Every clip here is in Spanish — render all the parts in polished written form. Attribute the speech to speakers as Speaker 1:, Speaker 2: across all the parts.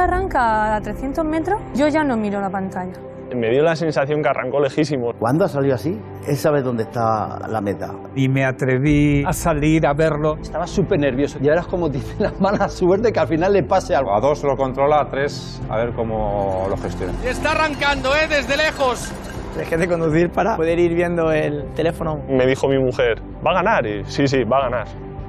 Speaker 1: arranca a 300 metros, yo ya no miro la pantalla.
Speaker 2: Me dio la sensación que arrancó lejísimo.
Speaker 3: Cuando ha salido así, él sabe dónde está la meta.
Speaker 4: Y me atreví a salir a verlo.
Speaker 5: Estaba súper nervioso. Y ahora es como dice la mala suerte que al final le pase algo.
Speaker 6: A 2 lo controla, a 3 a ver cómo lo gestiona.
Speaker 7: Y está arrancando, desde lejos.
Speaker 8: Dejé de conducir para poder ir viendo el teléfono.
Speaker 2: Me dijo mi mujer, ¿va a ganar? Y sí, va a ganar.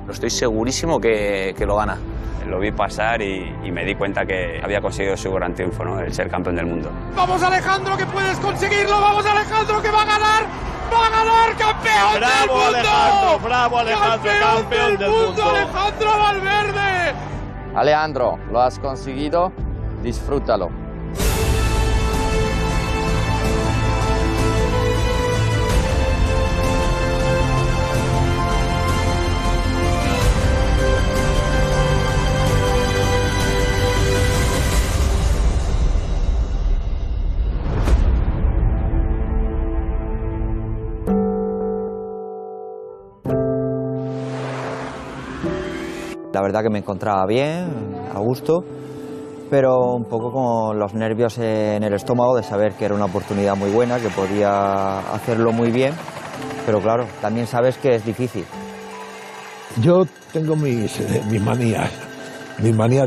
Speaker 9: Estoy segurísimo que lo gana. Lo vi pasar y me di cuenta que había conseguido su gran triunfo, ¿no? El ser campeón del mundo.
Speaker 7: Vamos Alejandro, que puedes conseguirlo. Vamos Alejandro, que va a ganar. ¡Va a ganar, campeón del mundo!
Speaker 10: Alejandro, ¡bravo Alejandro, campeón del mundo!
Speaker 7: ¡Alejandro Valverde!
Speaker 11: Alejandro, lo has conseguido, disfrútalo.
Speaker 12: La verdad que me encontraba bien, a gusto, pero un poco con los nervios en el estómago de saber que era una oportunidad muy buena, que podía hacerlo muy bien, pero claro, también sabes que es difícil.
Speaker 13: Yo tengo mis manías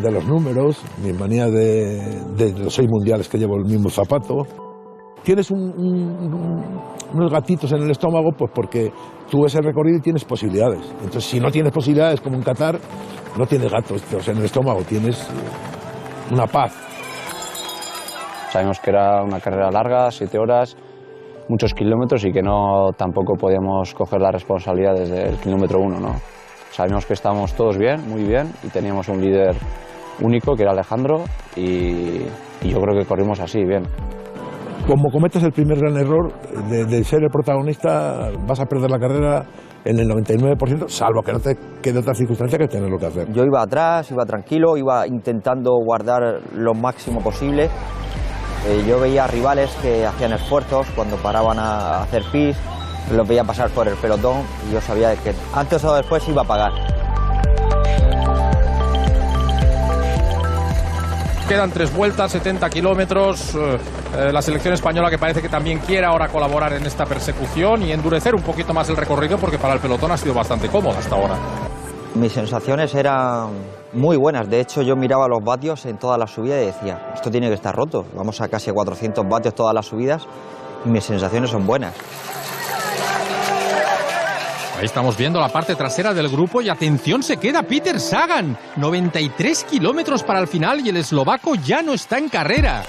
Speaker 13: de los números, mis manías de los 6 mundiales que llevo el mismo zapato. Tienes unos gatitos en el estómago, pues porque tú ves el recorrido y tienes posibilidades. Entonces, si no tienes posibilidades, como en Qatar, no tienes gatos en el estómago, tienes una paz.
Speaker 6: Sabemos que era una carrera larga, 7 horas, muchos kilómetros y que no tampoco podíamos coger la responsabilidad desde el kilómetro 1, ¿no? Sabíamos que estábamos todos bien, muy bien, y teníamos un líder único, que era Alejandro, y yo creo que corrimos así, bien.
Speaker 13: Como cometes el primer gran error de ser el protagonista, vas a perder la carrera en el 99%, salvo que no te quede otra circunstancia que tenerlo que hacer.
Speaker 12: Yo iba atrás, iba tranquilo, iba intentando guardar lo máximo posible. Yo veía rivales que hacían esfuerzos cuando paraban a hacer pis, los veía pasar por el pelotón y yo sabía que antes o después iba a pagar.
Speaker 7: Quedan 3 vueltas, 70 kilómetros. La selección española que parece que también quiere ahora colaborar en esta persecución y endurecer un poquito más el recorrido porque para el pelotón ha sido bastante cómodo hasta ahora.
Speaker 12: Mis sensaciones eran muy buenas. De hecho, yo miraba los vatios en todas las subidas y decía, esto tiene que estar roto. Vamos a casi 400 vatios todas las subidas y mis sensaciones son buenas.
Speaker 7: Ahí estamos viendo la parte trasera del grupo y atención, se queda Peter Sagan. 93 kilómetros para el final y el eslovaco ya no está en carrera.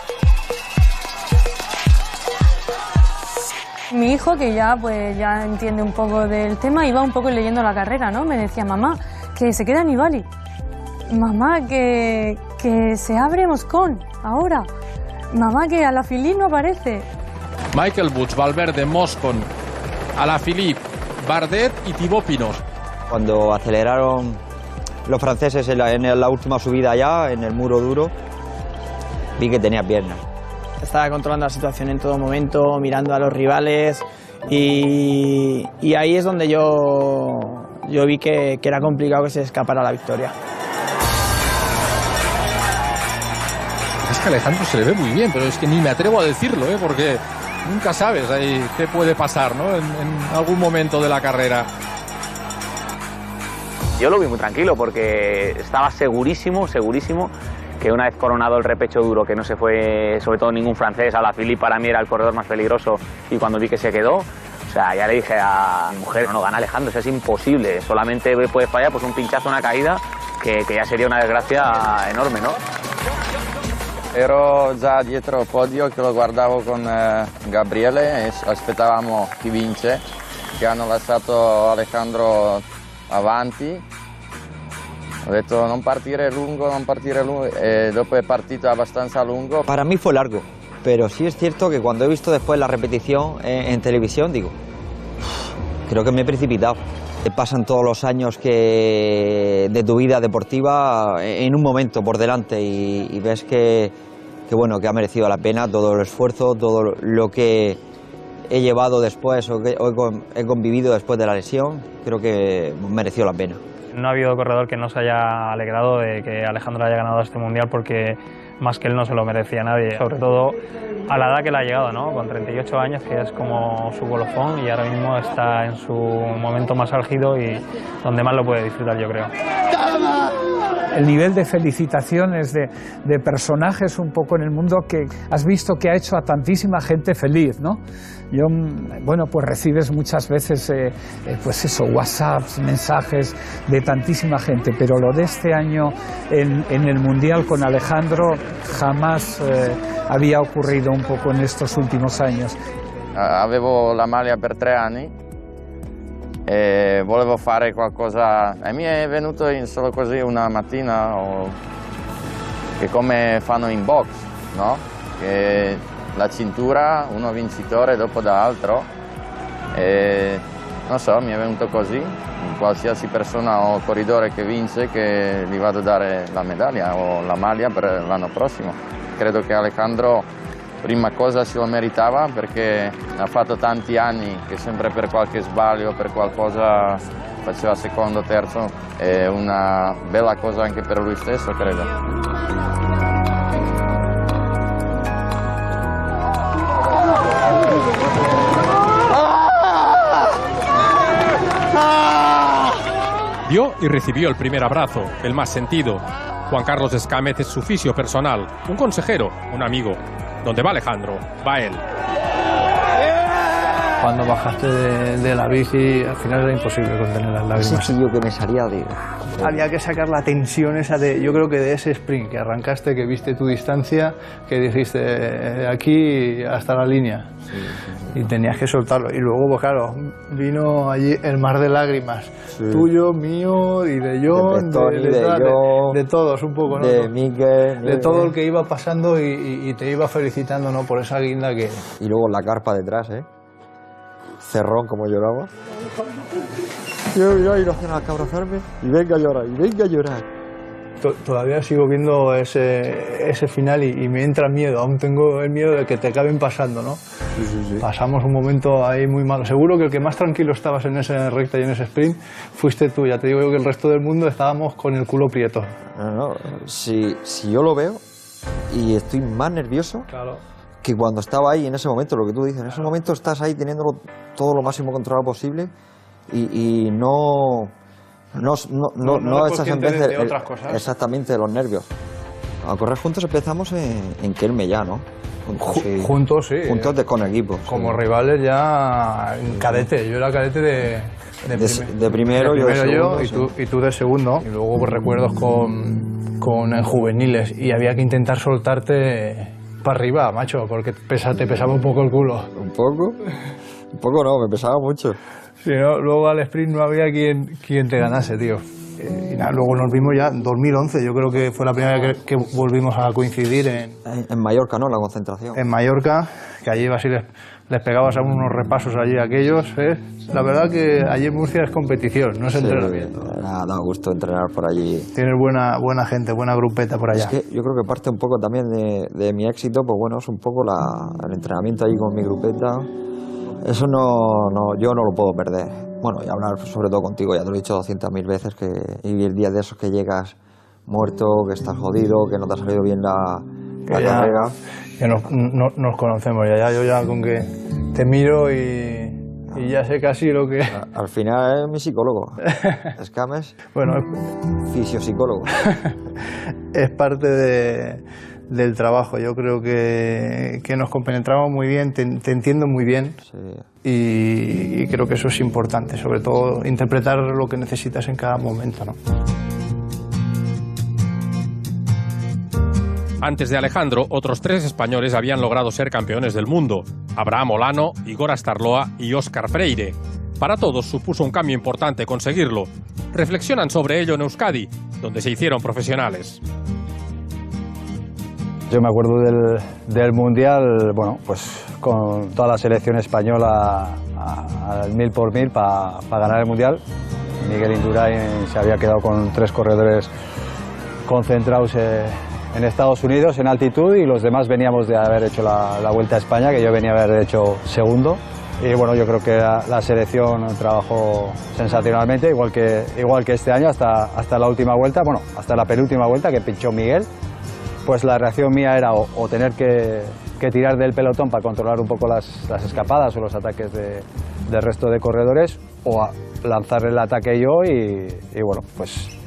Speaker 1: Mi hijo, que ya entiende un poco del tema, iba un poco leyendo la carrera, ¿no? Me decía, mamá, que se queda Nibali. Mamá, que se abre Moscón ahora. Mamá, que Alaphilippe no aparece.
Speaker 7: Michael Woods, Valverde, Moscon, Alaphilippe, Bardet y Thibaut Pinot.
Speaker 12: Cuando aceleraron los franceses en la última subida ya, en el muro duro, vi que tenía piernas.
Speaker 8: Estaba controlando la situación en todo momento, mirando a los rivales y ahí es donde yo vi que era complicado que se escapara la victoria.
Speaker 7: Es que Alejandro se le ve muy bien, pero es que ni me atrevo a decirlo, porque nunca sabes ahí qué puede pasar, ¿no? En algún momento de la carrera.
Speaker 9: Yo lo vi muy tranquilo porque estaba segurísimo que una vez coronado el repecho duro, que no se fue sobre todo ningún francés, Alaphilippe para mí era el corredor más peligroso y cuando vi que se quedó, o sea, ya le dije a mi mujer, no gana Alejandro, eso es imposible, solamente puede fallar pues un pinchazo, una caída, que ya sería una desgracia enorme, ¿no?
Speaker 11: Ero già dietro il podio che lo guardavo con Gabriele e aspettavamo chi vince, che hanno lasciato Alejandro avanti. Ho detto non partire lungo e dopo è partito abbastanza lungo.
Speaker 12: Para mí fue largo, pero sí es cierto que cuando he visto después la repetición en televisión digo, creo que me he precipitado. Pasan todos los años de tu vida deportiva en un momento por delante y ves que ha merecido la pena todo el esfuerzo, todo lo que he llevado después o que he convivido después de la lesión, creo que mereció la pena.
Speaker 14: No ha habido corredor que no se haya alegrado de que Alejandro haya ganado este mundial porque más que él no se lo merecía nadie, sobre todo a la edad que le ha llegado, ¿no? Con 38 años, que es como su colofón, y ahora mismo está en su momento más álgido y donde más lo puede disfrutar, yo creo.
Speaker 4: El nivel de felicitaciones de personajes un poco en el mundo que has visto que ha hecho a tantísima gente feliz, ¿no? Yo, bueno, pues recibes muchas veces, pues eso, WhatsApps, mensajes de tantísima gente, pero lo de este año en el Mundial con Alejandro jamás había ocurrido un poco en estos últimos años.
Speaker 11: Avevo la maglia per 3 anni e volevo fare qualcosa e mi è venuto solo così una mattina che come fanno in box, no? Che la cintura, uno vincitore dopo da altro e non so, mi è venuto così, qualsiasi persona o corridore che vince che gli vado a dare la medaglia o la maglia per l'anno prossimo. Credo che Alejandro prima cosa se lo meritava perché ha fatto tanti anni che sempre per qualche sbaglio, per qualcosa faceva secondo, terzo, è una bella cosa anche per lui stesso, credo.
Speaker 7: Dio y recibió el primer abrazo, el más sentido. Juan Carlos Escámez es su fisio personal, un consejero, un amigo. Donde va Alejandro, va él.
Speaker 5: Cuando bajaste de la bici, al final era imposible contener las lágrimas.
Speaker 12: Ese chillo que me salía de...
Speaker 5: Había que sacar la tensión esa de, yo creo que de ese sprint que arrancaste, que viste tu distancia, que dijiste de aquí hasta la línea. Sí. Y tenías que soltarlo. Y luego, pues claro, vino allí el mar de lágrimas. Sí. Tuyo, mío y de John, de todos un poco, ¿no?
Speaker 12: De Miguel.
Speaker 5: De todo el que iba pasando y te iba felicitando, ¿no? Por esa guinda que...
Speaker 12: Y luego la carpa detrás, ¿eh? Cerrón como lloraba. Yo miraba y no hacía nada que abrazarme y venga a llorar, y venga a llorar.
Speaker 5: Todavía sigo viendo ese final y me entra miedo, aún tengo el miedo de que te acaben pasando, ¿no?
Speaker 12: Sí, sí, sí.
Speaker 5: Pasamos un momento ahí muy malo. Seguro que el que más tranquilo estabas en esa recta y en ese sprint fuiste tú. Ya te digo yo que el resto del mundo estábamos con el culo prieto.
Speaker 12: No, si yo lo veo y estoy más nervioso...
Speaker 5: Claro.
Speaker 12: Que cuando estaba ahí en ese momento, lo que tú dices, en ese momento estás ahí teniéndolo todo lo máximo controlado posible y no echas en vez
Speaker 5: de otras cosas.
Speaker 12: Exactamente, de los nervios. A correr juntos empezamos en Kelme ya, ¿no?
Speaker 5: Juntos, sí.
Speaker 12: Juntos con equipos.
Speaker 5: Como rivales ya en cadete. Yo era cadete
Speaker 12: de primero, yo de segundo,
Speaker 5: y tú de segundo. Y luego pues, recuerdos con juveniles y había que intentar soltarte para arriba, macho, porque te pesaba un poco el culo.
Speaker 12: ¿Un poco? Un poco no, me pesaba mucho.
Speaker 5: Sí, ¿no? Luego al sprint no había quien te ganase, tío. Y nada, luego nos vimos ya en 2011, yo creo que fue la primera vez que volvimos a coincidir
Speaker 12: en Mallorca, ¿no? La concentración.
Speaker 5: En Mallorca, que allí ibas y les pegabas a unos repasos allí a aquellos, ¿eh? La verdad que allí en Murcia es competición, no es entrenamiento.
Speaker 12: Da gusto entrenar por allí.
Speaker 5: Tienes buena gente, buena grupeta por allá.
Speaker 12: Es que yo creo que parte un poco también de mi éxito, pues bueno, es un poco el entrenamiento allí con mi grupeta. Eso yo no lo puedo perder. Bueno, y hablar sobre todo contigo, ya te lo he dicho 200.000 veces, y el día de esos que llegas muerto, que estás jodido, que no te ha salido bien la carrera.
Speaker 5: Ya nos conocemos, yo ya con que te miro y ya sé casi lo que...
Speaker 12: Al final es mi psicólogo. Escames,
Speaker 5: bueno,
Speaker 12: fisiopsicólogo.
Speaker 5: Es parte del trabajo. Yo creo que nos compenetramos muy bien, te entiendo muy bien.
Speaker 12: Sí.
Speaker 5: Y creo que eso es importante, sobre todo interpretar lo que necesitas en cada momento, ¿no?
Speaker 7: Antes de Alejandro, otros 3 españoles habían logrado ser campeones del mundo: Abraham Olano, Igor Astarloa y Óscar Freire. Para todos supuso un cambio importante conseguirlo. Reflexionan sobre ello en Euskadi, donde se hicieron profesionales.
Speaker 15: Yo me acuerdo del Mundial, bueno, pues con toda la selección española al 1000 por 1000 para ganar el Mundial. Miguel Indurain se había quedado con 3 corredores concentrados en Estados Unidos en altitud, y los demás veníamos de haber hecho la Vuelta a España, que yo venía a haber hecho segundo. Y bueno, yo creo que la selección trabajó sensacionalmente, igual que este año, hasta la última vuelta, bueno, hasta la penúltima vuelta que pinchó Miguel. pues la reacción mía era o tener que tirar del pelotón para controlar un poco las escapadas o los ataques del resto de corredores, o lanzar el ataque yo y bueno, pues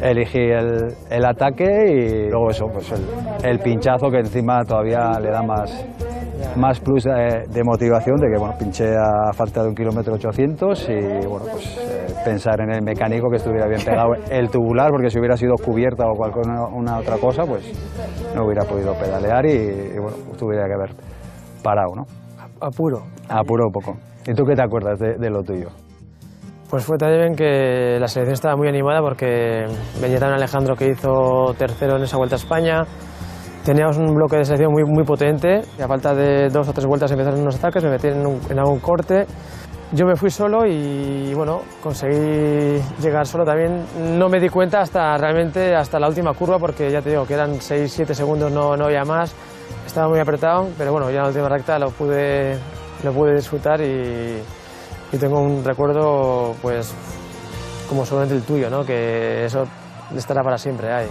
Speaker 15: elegí el ataque y luego eso, pues el pinchazo, que encima todavía le da más plus de motivación, de que bueno, pinché a falta de 1,8 kilómetros y bueno, pues pensar en el mecánico, que estuviera bien pegado el tubular, porque si hubiera sido cubierta o cualquier una otra cosa, pues no hubiera podido pedalear y bueno, pues tuviera que haber parado, ¿no?
Speaker 16: Apuro.
Speaker 15: Apuro un poco. ¿Y tú qué te acuerdas de lo tuyo?
Speaker 16: Pues fue también que la selección estaba muy animada, porque venía también Alejandro, que hizo tercero en esa Vuelta a España. Teníamos un bloque de selección muy potente y a falta de 2 o 3 vueltas empezaron unos ataques, me metí en algún corte. Yo me fui solo y bueno, conseguí llegar solo también. No me di cuenta realmente hasta la última curva, porque ya te digo que eran 6-7 segundos, no había más. Estaba muy apretado, pero bueno, ya en la última recta lo pude disfrutar y tengo un recuerdo pues como solamente el tuyo, ¿no? Que eso estará para siempre ahí.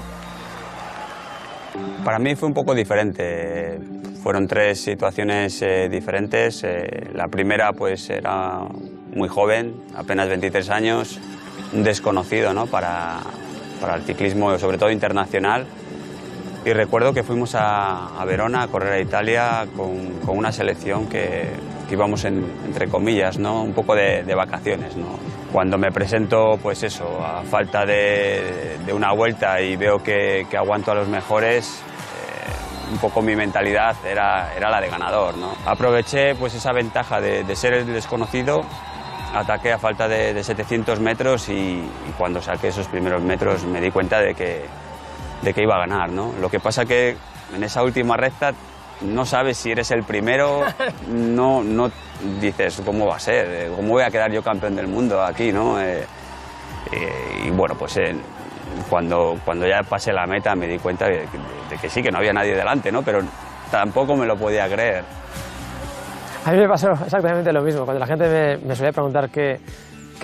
Speaker 17: Para mí fue un poco diferente. Fueron 3 situaciones diferentes. La primera, pues era muy joven, apenas 23 años, un desconocido, ¿no? para el ciclismo, sobre todo internacional. Y recuerdo que fuimos a Verona a correr a Italia con una selección que íbamos entre comillas, ¿no? Un poco de vacaciones, ¿no? Cuando me presento, pues eso, a falta de una vuelta y veo que aguanto a los mejores, un poco mi mentalidad era la de ganador, ¿no? Aproveché pues esa ventaja de ser el desconocido, ataqué a falta de 700 metros y cuando saqué esos primeros metros me di cuenta de que iba a ganar, ¿no? Lo que pasa que en esa última recta no sabes si eres el primero, no dices cómo va a ser, cómo voy a quedar yo campeón del mundo aquí, ¿no? Y bueno, pues cuando ya pasé la meta me di cuenta de que sí, que no había nadie delante, ¿no? Pero tampoco me lo podía creer.
Speaker 16: A mí me pasó exactamente lo mismo. Cuando la gente me solía preguntar qué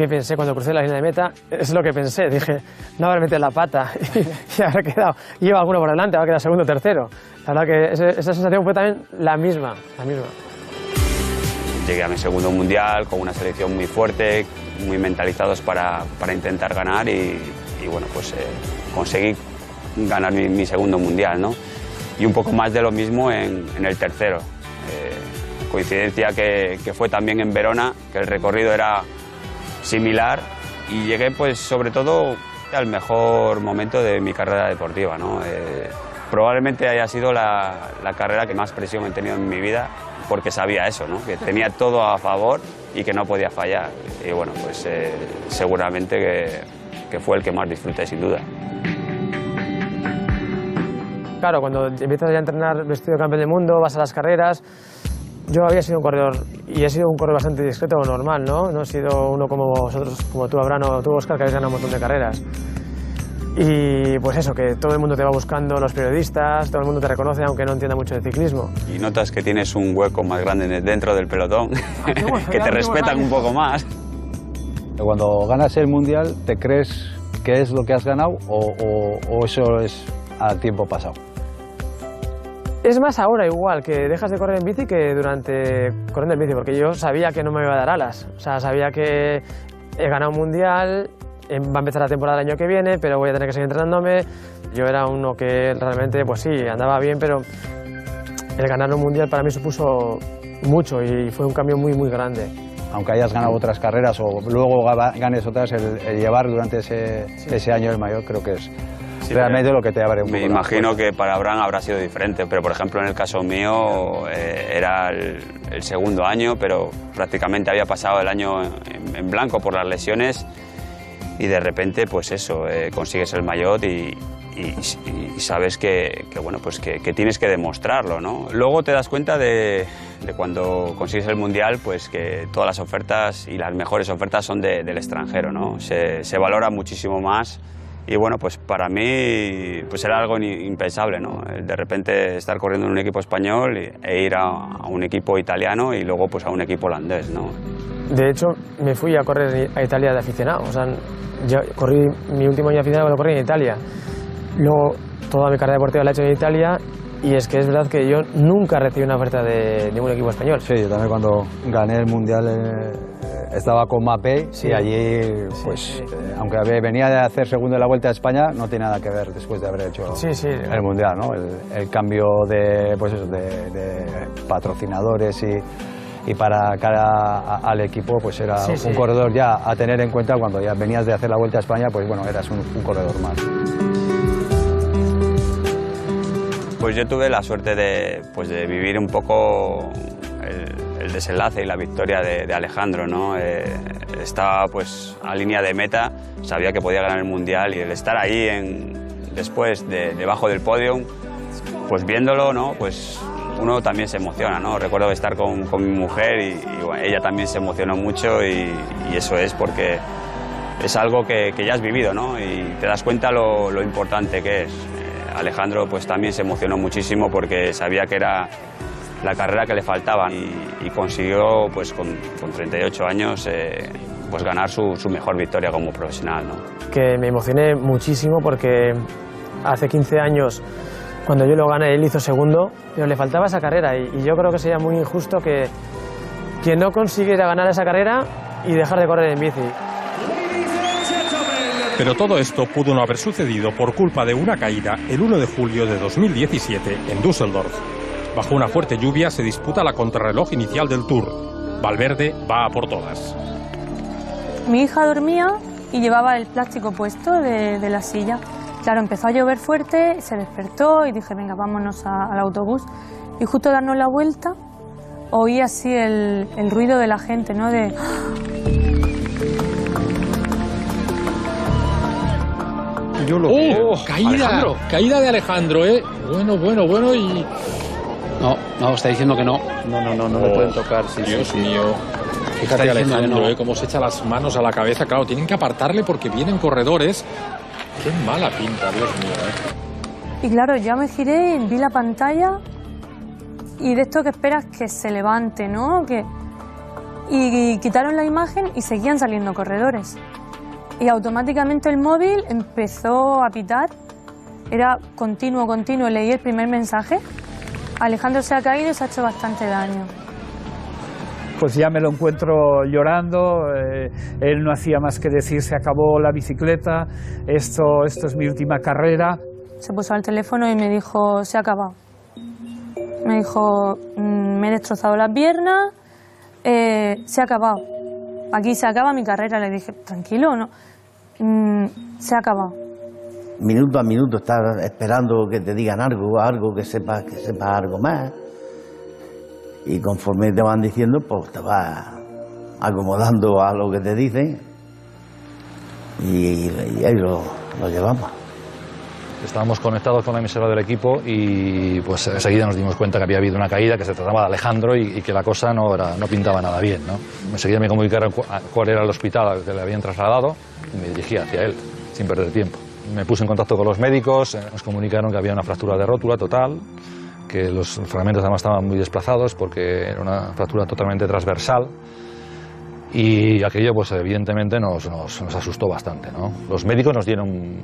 Speaker 16: pensé cuando crucé la línea de meta, es lo que pensé. Dije, no habré metido la pata y habré quedado. Lleva alguno por delante, habrá quedado segundo o tercero. La verdad que esa sensación fue también la misma.
Speaker 17: Llegué a mi segundo mundial con una selección muy fuerte, muy mentalizados para intentar ganar y bueno, pues conseguí ganar mi segundo mundial, ¿no? Y un poco más de lo mismo en el tercero. Coincidencia que fue también en Verona, que el recorrido era similar y llegué pues sobre todo al mejor momento de mi carrera deportiva, ¿no? Probablemente haya sido la carrera que más presión he tenido en mi vida, porque sabía eso, ¿no? Que tenía todo a favor y que no podía fallar. Y bueno, pues seguramente que fue el que más disfruté, sin duda.
Speaker 16: Claro, cuando empiezas ya a entrenar vestido de campeón del mundo, vas a las carreras. Yo había sido un corredor, y he sido un corredor bastante discreto o normal, ¿no? No he sido uno como vosotros, como tú, Abraham, o tú, Óscar, que habéis ganado un montón de carreras. Y pues eso, que todo el mundo te va buscando, los periodistas, todo el mundo te reconoce, aunque no entienda mucho de ciclismo.
Speaker 17: Y notas que tienes un hueco más grande dentro del pelotón, que te respetan un poco más.
Speaker 15: Cuando ganas el Mundial, ¿te crees que es lo que has ganado o eso es al tiempo pasado?
Speaker 16: Es más ahora igual, que dejas de correr en bici que durante corriendo en bici, porque yo sabía que no me iba a dar alas. O sea, sabía que he ganado un Mundial, va a empezar la temporada el año que viene, pero voy a tener que seguir entrenándome. Yo era uno que realmente, pues sí, andaba bien, pero el ganar un Mundial para mí supuso mucho y fue un cambio muy grande.
Speaker 15: Aunque hayas ganado otras carreras o luego ganes otras, el llevar durante ese año el mayor creo que es realmente lo que te abre un poco.
Speaker 17: Me imagino que para Abraham habrá sido diferente, pero por ejemplo en el caso mío era el segundo año, pero prácticamente había pasado el año en blanco por las lesiones y de repente pues eso, consigues el maillot y sabes que bueno, pues que tienes que demostrarlo, ¿no? Luego te das cuenta de cuando consigues el Mundial, pues que todas las ofertas y las mejores ofertas son del extranjero, ¿no? Se valora muchísimo más. Y bueno, pues para mí pues era algo impensable, ¿no? De repente estar corriendo en un equipo español e ir a un equipo italiano y luego pues a un equipo holandés, ¿no?
Speaker 16: De hecho, me fui a correr a Italia de aficionado. O sea, yo corrí mi último año de aficionado, lo corrí en Italia. Luego toda mi carrera deportiva la he hecho en Italia y es que es verdad que yo nunca recibí una oferta de ningún equipo español.
Speaker 15: Sí, yo también cuando gané el Mundial estaba con Mapei y allí, pues, aunque venía de hacer segundo en la Vuelta a España, no tiene nada que ver después de haber hecho el Mundial, ¿no? El cambio de, pues eso, de patrocinadores y para cara al equipo, pues era un corredor ya a tener en cuenta cuando ya venías de hacer la Vuelta a España, pues bueno, eras un corredor más.
Speaker 17: Pues yo tuve la suerte de vivir un poco el desenlace y la victoria de Alejandro, ¿no? Estaba pues a línea de meta, sabía que podía ganar el Mundial y el estar ahí después debajo del podio, pues viéndolo, ¿no? Pues uno también se emociona, ¿no? Recuerdo estar con mi mujer y bueno, ella también se emocionó mucho y eso es porque es algo que ya has vivido, ¿no? Y te das cuenta lo importante que es. Alejandro pues también se emocionó muchísimo porque sabía que era la carrera que le faltaba y consiguió pues con 38 años pues ganar su mejor victoria como profesional, ¿no?
Speaker 16: Que me emocioné muchísimo porque hace 15 años cuando yo lo gané él hizo segundo, pero le faltaba esa carrera y yo creo que sería muy injusto que no consiguiera ganar esa carrera y dejar de correr en bici.
Speaker 7: Pero todo esto pudo no haber sucedido por culpa de una caída el 1 de julio de 2017 en Düsseldorf. Bajo una fuerte lluvia se disputa la contrarreloj inicial del Tour. Valverde va a por todas.
Speaker 1: Mi hija dormía y llevaba el plástico puesto de la silla. Claro, empezó a llover fuerte, se despertó y dije, venga, vámonos al autobús. Y justo a darnos la vuelta, oí así el ruido de la gente, ¿no? De...
Speaker 7: Yo lo veo. Caída de Alejandro, ¿eh? Bueno y...
Speaker 18: No, está diciendo que no.
Speaker 3: No le pueden tocar. Sí,
Speaker 7: Dios mío. Fíjate Alejandro, cómo se echa las manos a la cabeza. Claro, tienen que apartarle porque vienen corredores. Qué mala pinta, Dios mío,
Speaker 1: Y claro, ya me giré, vi la pantalla y de esto que esperas que se levante, ¿no? Y quitaron la imagen y seguían saliendo corredores. Y automáticamente el móvil empezó a pitar. Era continuo. Leí el primer mensaje. Alejandro se ha caído y se ha hecho bastante daño.
Speaker 4: Pues ya me lo encuentro llorando, él no hacía más que decir se acabó la bicicleta, esto es mi última carrera.
Speaker 1: Se puso al teléfono y me dijo, se ha acabado. Me dijo, me he destrozado las piernas, se ha acabado. Aquí se acaba mi carrera. Le dije, tranquilo, no, se ha acabado.
Speaker 3: Minuto a minuto estás esperando que te digan algo que sepas algo más. Y conforme te van diciendo, pues te vas acomodando a lo que te dicen y ahí lo llevamos.
Speaker 19: Estábamos conectados con la emisora del equipo y pues enseguida nos dimos cuenta que había habido una caída, que se trataba de Alejandro y que la cosa no pintaba nada bien, ¿no? Enseguida me comunicaron cuál era el hospital al que le habían trasladado y me dirigí hacia él, sin perder tiempo. Me puse en contacto con los médicos, nos comunicaron que había una fractura de rótula total, que los fragmentos además estaban muy desplazados porque era una fractura totalmente transversal y aquello pues evidentemente nos asustó bastante, ¿no? Los médicos nos dieron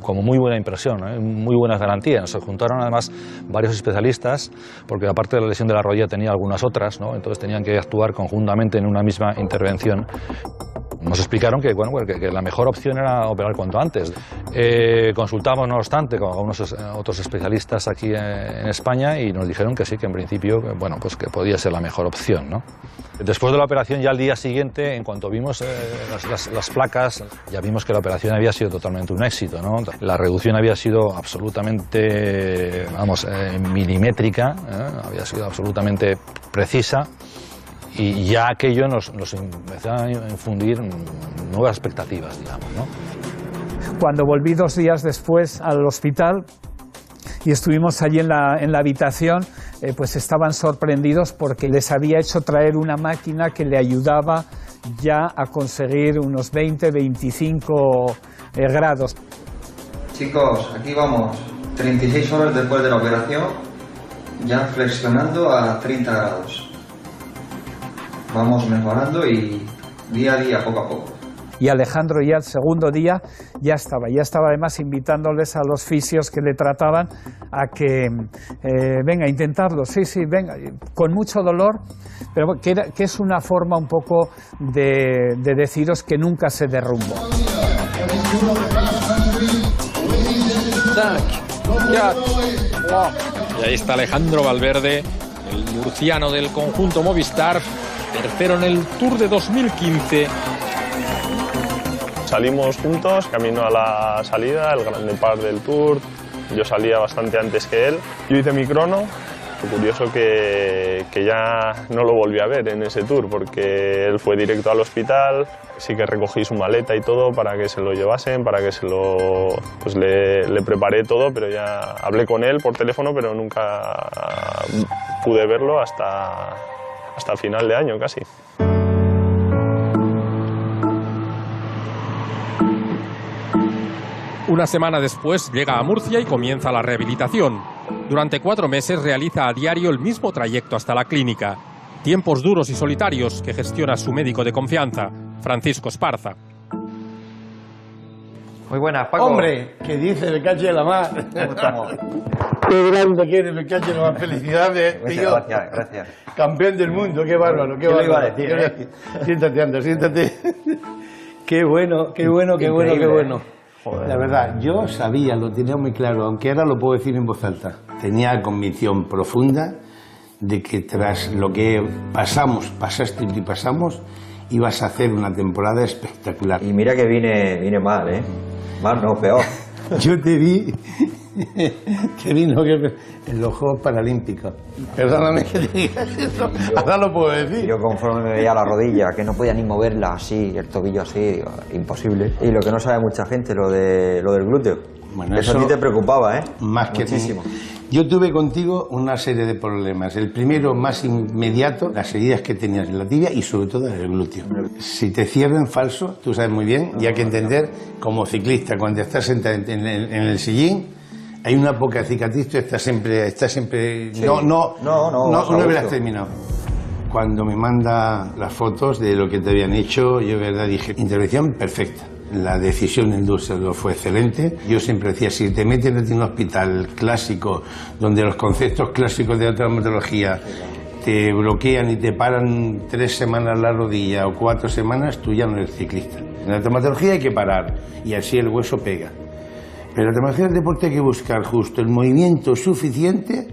Speaker 19: como muy buena impresión, muy buenas garantías. Nos juntaron además varios especialistas porque aparte de la lesión de la rodilla tenía algunas otras, ¿no? Entonces tenían que actuar conjuntamente en una misma intervención. Nos explicaron que la mejor opción era operar cuanto antes. Consultamos, no obstante, con algunos otros especialistas aquí en España y nos dijeron que sí, que en principio pues que podía ser la mejor opción, ¿no? Después de la operación, ya al día siguiente, en cuanto vimos las placas, ya vimos que la operación había sido totalmente un éxito, ¿no? La reducción había sido absolutamente, milimétrica, había sido absolutamente precisa. Y ya aquello nos empezó a infundir nuevas expectativas, digamos, ¿no?
Speaker 4: Cuando volví 2 días después al hospital y estuvimos allí en la habitación, pues estaban sorprendidos porque les había hecho traer una máquina que le ayudaba ya a conseguir unos 20-25 grados.
Speaker 20: Chicos, aquí vamos, 36 horas después de la operación, ya flexionando a 30 grados. Vamos mejorando y día a día, poco a poco.
Speaker 4: y Alejandro ya el segundo día ya estaba además invitándoles a los fisios que le trataban a que venga, intentarlo, sí, venga, con mucho dolor, pero que es una forma un poco de deciros que nunca se derrumbó.
Speaker 7: Y ahí está Alejandro Valverde, el murciano del conjunto Movistar, tercero en el Tour de 2015.
Speaker 2: Salimos juntos, camino a la salida, el Grand Depart del Tour. Yo salía bastante antes que él. Yo hice mi crono. Lo curioso que ya no lo volví a ver en ese Tour, porque él fue directo al hospital. Sí que recogí su maleta y todo para que se lo llevasen, para que pues le preparé todo, pero ya hablé con él por teléfono, pero nunca pude verlo hasta el final de año casi.
Speaker 7: Una semana después llega a Murcia y comienza la rehabilitación. Durante 4 meses realiza a diario el mismo trayecto hasta la clínica. Tiempos duros y solitarios que gestiona su médico de confianza, Francisco Esparza.
Speaker 12: Muy buenas, Paco.
Speaker 21: Hombre, que dice me cache la mar.
Speaker 12: ¿Cómo estamos?
Speaker 21: Qué grande que eres, me cache la mar. Felicidades, tío.
Speaker 12: Gracias.
Speaker 21: Campeón del mundo, qué bárbaro, qué bárbaro.
Speaker 12: Lo iba a decir,
Speaker 21: Siéntate, anda, siéntate. Qué bueno.
Speaker 12: Joder.
Speaker 21: La verdad, yo sabía, lo tenía muy claro, aunque ahora lo puedo decir en voz alta. Tenía convicción profunda de que tras lo que pasaste y pasamos, ibas a hacer una temporada espectacular.
Speaker 12: Y mira que vine mal, ¿eh? Mal no, peor.
Speaker 21: Yo te vi en los Juegos Paralímpicos. Perdóname que te digas eso, ahora lo puedo decir.
Speaker 12: Yo conforme me veía la rodilla, que no podía ni moverla así, el tobillo así, digo, imposible. Y lo que no sabe mucha gente, lo del glúteo.
Speaker 21: Bueno,
Speaker 12: eso a ti te preocupaba, ¿eh?
Speaker 21: Más que
Speaker 12: muchísimo.
Speaker 21: Yo tuve contigo una serie de problemas. El primero, más inmediato, las heridas que tenías en la tibia y sobre todo en el glúteo. Si te cierran falso, tú sabes muy bien, y hay que entender, como ciclista, cuando estás sentado en el sillín, hay una poca cicatriz, tú estás siempre sí. No hubieras terminado. Cuando me manda las fotos de lo que te habían hecho, yo de verdad dije, intervención perfecta. La decisión en Düsseldorf fue excelente. Yo siempre decía, si te meten en un hospital clásico, donde los conceptos clásicos de la traumatología te bloquean y te paran 3 semanas la rodilla o 4 semanas, tú ya no eres ciclista. En la traumatología hay que parar y así el hueso pega. Pero en la traumatología del deporte hay que buscar justo el movimiento suficiente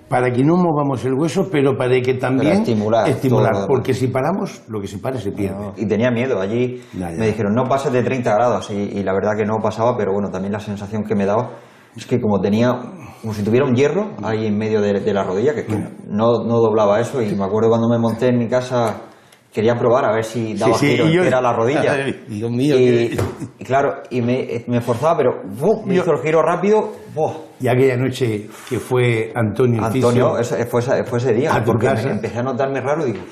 Speaker 21: para que no movamos el hueso, pero para que también estimular, porque si paramos, lo que se para se pierde.
Speaker 12: Y tenía miedo, allí me dijeron no pases de 30 grados y la verdad que no pasaba, pero bueno, también la sensación que me daba es que como si tuviera un hierro ahí en medio de la rodilla, que no doblaba eso, y me acuerdo cuando me monté en mi casa, quería probar a ver si daba giro, que era la rodilla.
Speaker 21: Dios mío,
Speaker 12: y claro, y me esforzaba, pero me hizo el giro rápido.
Speaker 21: Y aquella noche que fue Antonio
Speaker 12: fue ese día, porque empecé a notarme raro y digo,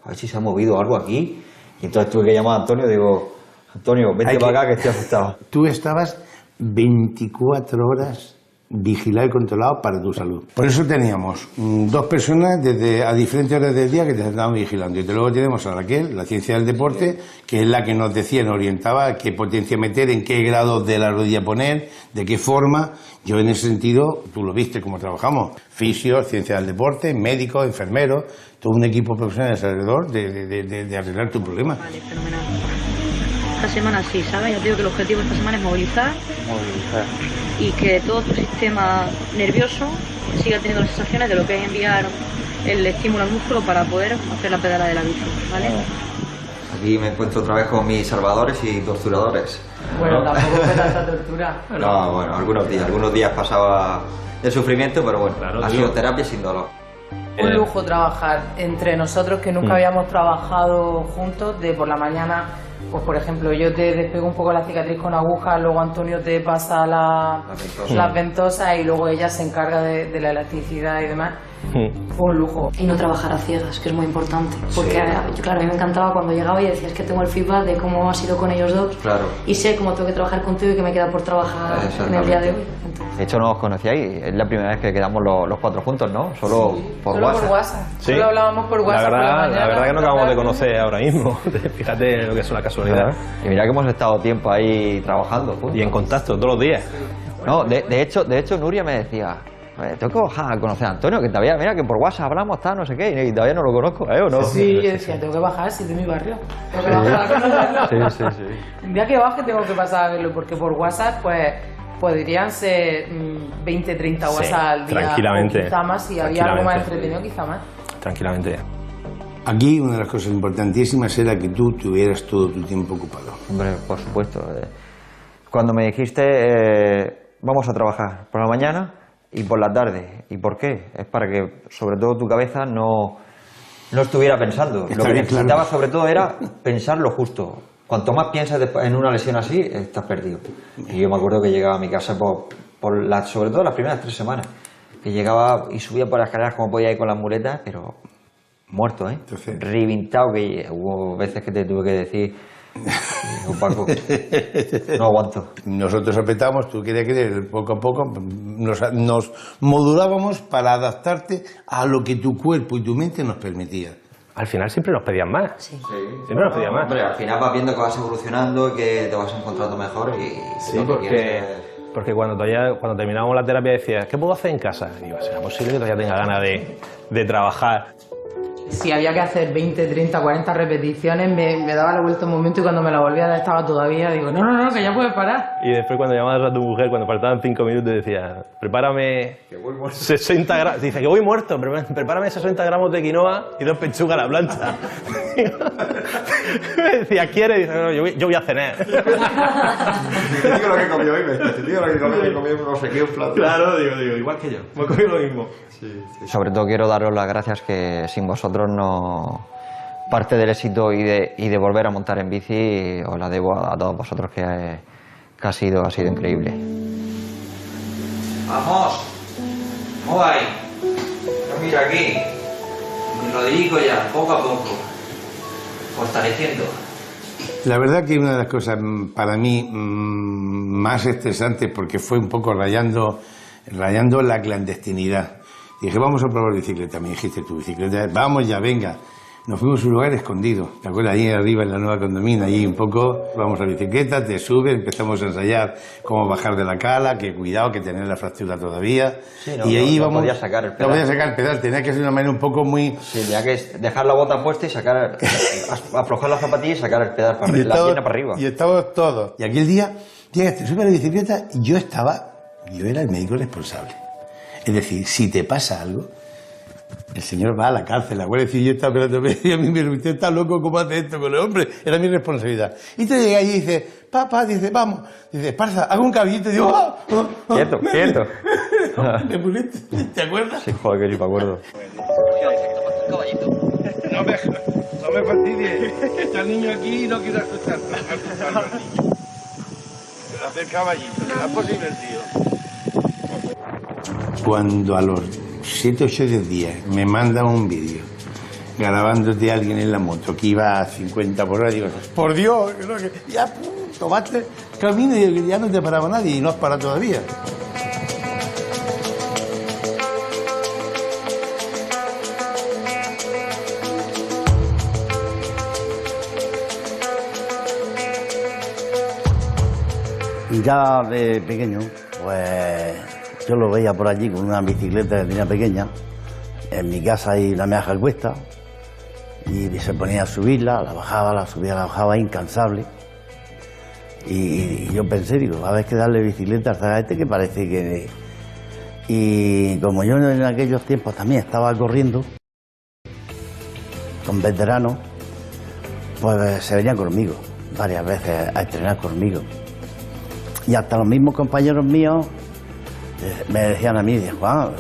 Speaker 12: a ver si se ha movido algo aquí. Y entonces tuve que llamar a Antonio, digo, Antonio, vente para acá que estoy asustado.
Speaker 21: Tú estabas 24 horas vigilado y controlado para tu salud. Por eso teníamos 2 personas a diferentes horas del día que te estaban vigilando. Y luego tenemos a Raquel, la ciencia del deporte, que es la que nos decía, nos orientaba qué potencia meter, en qué grado de la rodilla poner, de qué forma. Yo en ese sentido, tú lo viste cómo trabajamos. Fisios, ciencia del deporte, médicos, enfermeros, todo un equipo profesional alrededor de arreglar tu problema.
Speaker 22: Vale, fenomenal. Esta semana sí, ¿sabes? Yo digo que el objetivo de esta semana es movilizar y que todo tu sistema nervioso siga teniendo las sensaciones de lo que es enviar el estímulo al músculo para poder hacer la pedala de la bici, ¿vale?
Speaker 12: Aquí me encuentro otra vez con mis salvadores y torturadores.
Speaker 23: Bueno, tampoco fue tanta tortura.
Speaker 12: No, bueno, algunos días pasaba de sufrimiento, pero bueno, ha sido terapia sin dolor.
Speaker 23: Un lujo trabajar entre nosotros que nunca habíamos trabajado juntos, de por la mañana. Pues por ejemplo, yo te despego un poco la cicatriz con agujas, luego Antonio te pasa las ventosas y luego ella se encarga de la elasticidad y demás. Fue un lujo.
Speaker 22: Y no trabajar a ciegas, que es muy importante. Porque,
Speaker 12: Sí.
Speaker 22: claro, a mí me encantaba cuando llegaba y decía, es que tengo el feedback de cómo ha sido con ellos dos.
Speaker 12: Claro.
Speaker 22: Y sé cómo tengo que trabajar contigo y que me queda por trabajar en el día de hoy.
Speaker 12: De hecho, no os conocíais, es la primera vez que quedamos los cuatro juntos, ¿no? Solo por
Speaker 23: Solo
Speaker 12: WhatsApp.
Speaker 23: por WhatsApp.
Speaker 6: Sí.
Speaker 23: Solo hablábamos por WhatsApp. por la mañana,
Speaker 6: verdad que no
Speaker 23: por la
Speaker 6: acabamos de
Speaker 23: tarde.
Speaker 6: conocer ahora mismo. Fíjate lo que es una casualidad.
Speaker 12: Y mira que hemos estado tiempo ahí trabajando juntos.
Speaker 6: Y en contacto todos los días.
Speaker 12: No, de hecho Nuria me decía, tengo que bajar a conocer a Antonio, que todavía, mira que por WhatsApp hablamos, está, no sé qué, y todavía no lo conozco, ¿o no?
Speaker 23: Sí, yo decía, tengo que bajar, si es de mi barrio. Tengo que bajar a conocerlo.
Speaker 12: Sí.
Speaker 23: Un día que baje tengo que pasar a verlo, porque por WhatsApp, pues, podrían ser 20, 30 WhatsApp al día.
Speaker 6: tranquilamente.
Speaker 23: O quizá más, si había algo más entretenido, quizá más.
Speaker 6: Tranquilamente.
Speaker 21: Aquí una de las cosas importantísimas era que tú tuvieras todo tu tiempo ocupado.
Speaker 12: Hombre, por supuesto. Cuando me dijiste, vamos a trabajar por la mañana y por la tarde. ¿Y por qué? Es para que, sobre todo, tu cabeza no estuviera pensando.
Speaker 21: Está
Speaker 12: Lo que
Speaker 21: bien,
Speaker 12: necesitaba,
Speaker 21: claro.
Speaker 12: sobre todo, era pensar lo justo. Cuanto más piensas en una lesión así, estás perdido. Y yo me acuerdo que llegaba a mi casa sobre todo las primeras 3 semanas, que llegaba y subía por las escaleras como podía ir con las muletas, pero muerto, ¿eh? Reventado, que hubo veces que te tuve que decir, digo, Paco, no aguanto.
Speaker 21: Nosotros apretamos, tú querías creer, poco a poco nos modulábamos para adaptarte a lo que tu cuerpo y tu mente nos permitía.
Speaker 6: Al final siempre nos pedían más.
Speaker 12: Sí.
Speaker 6: Siempre nos pedían más.
Speaker 12: Hombre, al final vas viendo que vas evolucionando y que te vas encontrando mejor y
Speaker 6: Sí,
Speaker 12: lo que quieres es-
Speaker 6: porque cuando terminábamos la terapia decías, ¿qué puedo hacer en casa? Y digo, ¿será posible que todavía tenga ganas de trabajar?
Speaker 23: Si había que hacer 20, 30, 40 repeticiones, me daba la vuelta un momento y cuando me la volvía a dar estaba todavía, digo, no, que ya puedes parar.
Speaker 6: Y después cuando llamabas a tu mujer, cuando faltaban 5 minutos, decías, prepárame 60 gramos. Dice, que voy muerto, prepárame 60 gramos de quinoa y 2 pechugas a la plancha. Me decía, ¿quieres? Dice, no, yo voy a cenar.
Speaker 10: Te digo lo que comió hoy, te digo lo que comió no sé qué, un plato.
Speaker 6: Claro, digo, igual que yo, me comido lo mismo.
Speaker 12: Sobre todo quiero daros las gracias, que sin vosotros no... Parte del éxito y de volver a montar en bici os la debo a todos vosotros, que ha sido increíble. ¡Vamos! ¿Cómo va ahí? No, mira aquí. Me lo dirijo ya, poco a poco. Fortaleciendo.
Speaker 21: La verdad que una de las cosas para mí más estresantes, porque fue un poco rayando la clandestinidad. Dije, vamos a probar bicicleta. Me dijiste, tu bicicleta, vamos ya, venga. Nos fuimos a un lugar escondido, ¿te acuerdas? Ahí arriba en la nueva condomina, allí un poco, vamos a bicicleta, te subes, empezamos a ensayar cómo bajar de la cala, que cuidado, que tener la fractura todavía.
Speaker 12: Sí, no,
Speaker 21: y ahí
Speaker 12: no
Speaker 21: vamos.
Speaker 12: podía sacar el pedal.
Speaker 21: No podía sacar el pedal, tenía que ser de una manera un poco muy.
Speaker 12: Sí, tenía que dejar la bota puesta y sacar, aflojar la zapatilla y sacar el pedal para arriba, la pierna para arriba.
Speaker 21: Y estábamos todos. Y aquel día, llegas, te subes a la bicicleta y yo era el médico responsable. Es decir, si te pasa algo, el señor va a la cárcel, la Guardia Civil está esperando, y a mí me dice, usted está loco, ¿cómo hace esto con el hombre? Era mi responsabilidad. Y te llega allí y dice, papá, dice, vamos, dice, Esparza, hago un caballito, y digo,
Speaker 12: Quieto, quieto.
Speaker 21: Me puliste, ¿te acuerdas?
Speaker 12: Sí, joder, que sí me acuerdo.
Speaker 21: No me fastidie, está el niño aquí y no quiero escuchar al niño. Hacer caballito, ¿será posible el tío? Cuando a los 7 o 8 días me mandan un vídeo grabándote a alguien en la moto que iba a 50 por hora, digo, por Dios, ya tomaste camino y ya no te paraba nadie y no has parado todavía.
Speaker 3: Ya de pequeño, pues yo lo veía por allí con una bicicleta que tenía pequeña, en mi casa ahí la meaja al cuesta, y se ponía a subirla, la bajaba, la subía, la bajaba, incansable. Y yo pensé, digo, a ver, que darle bicicleta a este que parece que... Y como yo en aquellos tiempos también estaba corriendo con veteranos, pues se venían conmigo varias veces a entrenar conmigo. Y hasta los mismos compañeros míos me decían a mí, Juan,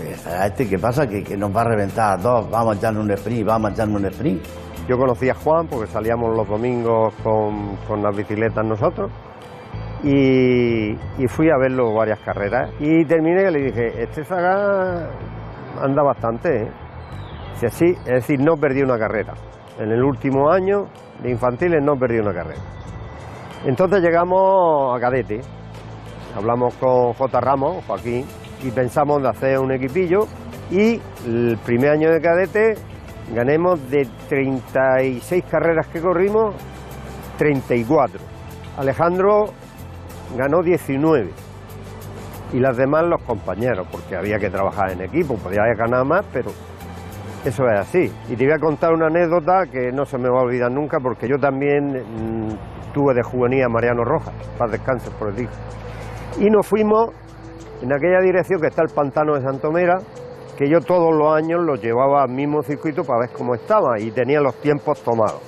Speaker 3: ¿qué pasa? Que nos va a reventar a todos, vamos a echarle un sprint,
Speaker 13: Yo conocí a Juan porque salíamos los domingos con las bicicletas nosotros y fui a verlo varias carreras y terminé que le dije, este zaga anda bastante, ¿eh? Si así, es decir, no perdí una carrera. En el último año de infantiles no perdí una carrera. Entonces llegamos a cadete. Hablamos con J. Ramos, Joaquín, y pensamos de hacer un equipillo. Y el primer año de cadete ganemos de 36 carreras que corrimos, 34. Alejandro ganó 19. Y las demás los compañeros, porque había que trabajar en equipo, podía ganar más, pero eso es así. Y te voy a contar una anécdota que no se me va a olvidar nunca, porque yo también tuve de juvenil a Mariano Rojas, paz descanse por el hijo. Y nos fuimos en aquella dirección que está el pantano de Santomera, que yo todos los años los llevaba al mismo circuito para ver cómo estaba y tenía los tiempos tomados.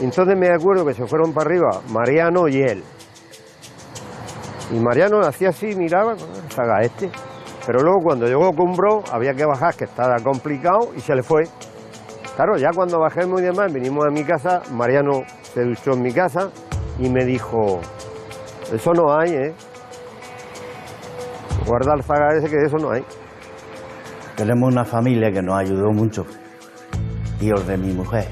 Speaker 13: Entonces me acuerdo que se fueron para arriba Mariano y él. Y Mariano hacía así, miraba, saga este. Pero luego cuando llegó a Cumbró había que bajar, que estaba complicado, y se le fue. Claro, ya cuando bajemos y demás, vinimos a mi casa, Mariano se duchó en mi casa y me dijo, eso no hay, ¿eh? Guarda el zaga ese, que eso no hay.
Speaker 3: Tenemos una familia que nos ayudó mucho, tíos de mi mujer.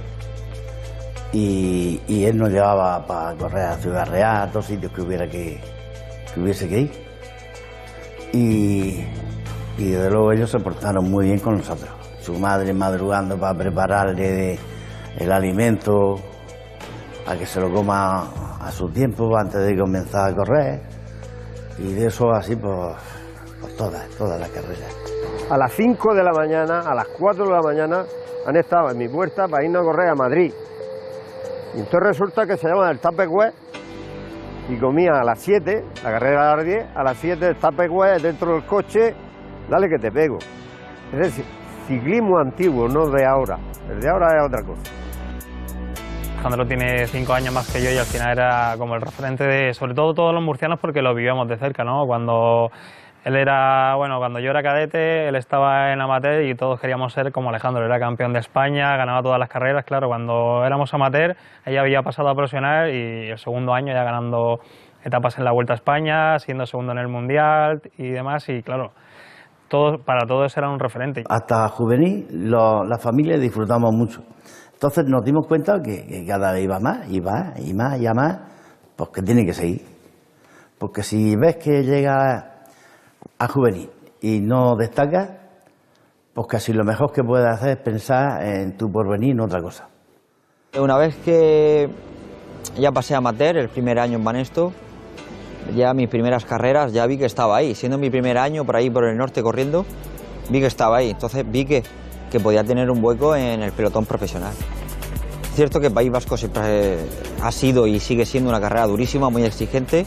Speaker 3: Y él nos llevaba para correr a Ciudad Real, a todos sitios que hubiese que ir. Y desde luego ellos se portaron muy bien con nosotros. Su madre madrugando para prepararle el alimento, a que se lo coma a su tiempo antes de comenzar a correr. Y de eso así, pues todas las carreras.
Speaker 13: A las 5 de la mañana, a las 4 de la mañana, han estado en mi puerta para irnos a correr a Madrid. Y entonces resulta que se llama el Tupperware y comía a las 7, la carrera a las 10, a las 7 el Tupperware dentro del coche, dale que te pego. Es decir, ciclismo antiguo, no de ahora. El de ahora es otra cosa.
Speaker 8: Alejandro tiene 5 años más que yo y al final era como el referente de, sobre todo todos los murcianos, porque lo vivíamos de cerca, ¿no? Cuando yo era cadete, él estaba en amateur y todos queríamos ser como Alejandro. Era campeón de España, ganaba todas las carreras. Claro, cuando éramos amateur, ella había pasado a profesional y el segundo año ya ganando etapas en la Vuelta a España, siendo segundo en el Mundial y demás. Y claro, para todos era un referente.
Speaker 3: Hasta juvenil, la familia disfrutamos mucho. Entonces nos dimos cuenta que cada vez iba más, y más, pues que tiene que seguir. Porque si ves que llega a juvenil y no destaca, pues casi lo mejor que puedes hacer es pensar en tu porvenir, en otra cosa.
Speaker 12: Una vez que ya pasé a amateur, el primer año en Banesto, ya mis primeras carreras, ya vi que estaba ahí. Siendo mi primer año por ahí por el norte corriendo, vi que estaba ahí. Entonces vi que podía tener un hueco en el pelotón profesional. Es cierto que País Vasco siempre ha sido y sigue siendo una carrera durísima, muy exigente.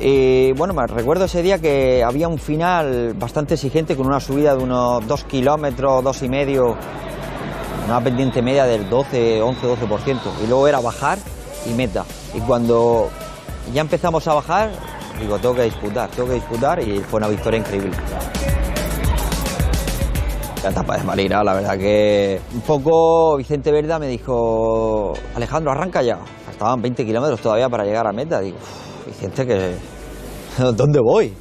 Speaker 12: Y bueno, me recuerdo ese día que había un final bastante exigente con una subida de unos 2 kilómetros, 2,5, una pendiente media del 11-12%. Y luego era bajar y meta. Y cuando ya empezamos a bajar, digo, tengo que disputar y fue una victoria increíble. La etapa de Malira, la verdad que un poco Vicente Verda me dijo, Alejandro, arranca ya. Faltaban 20 kilómetros todavía para llegar a meta. Digo, Vicente, ¿dónde voy?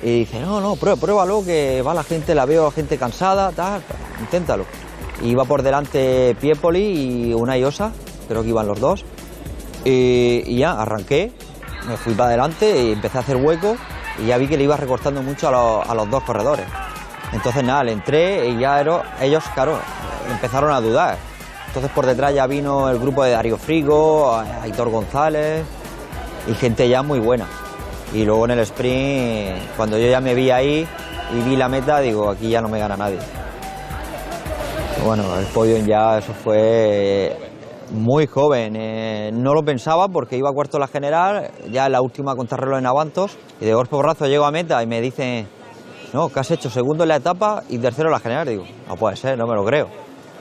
Speaker 12: Y dice, no, pruébalo, que va la gente, la veo gente cansada, tal, inténtalo. Y iba por delante Piepoli y Unai Osa, creo que iban los dos. Y ya arranqué, me fui para adelante y empecé a hacer hueco y ya vi que le iba recortando mucho a los dos corredores. Entonces nada, le entré y ya ellos, claro, empezaron a dudar. Entonces por detrás ya vino el grupo de Darío Frigo, Aitor González y gente ya muy buena. Y luego en el sprint, cuando yo ya me vi ahí y vi la meta, digo, aquí ya no me gana nadie. Bueno, el podio ya, eso fue muy joven. No lo pensaba porque iba cuarto en la general, ya en la última contrarreloj en Avantos, y de golpe porrazo llego a meta y me dicen, no, que has hecho segundo en la etapa y tercero en la general. Digo, no puede ser, no me lo creo.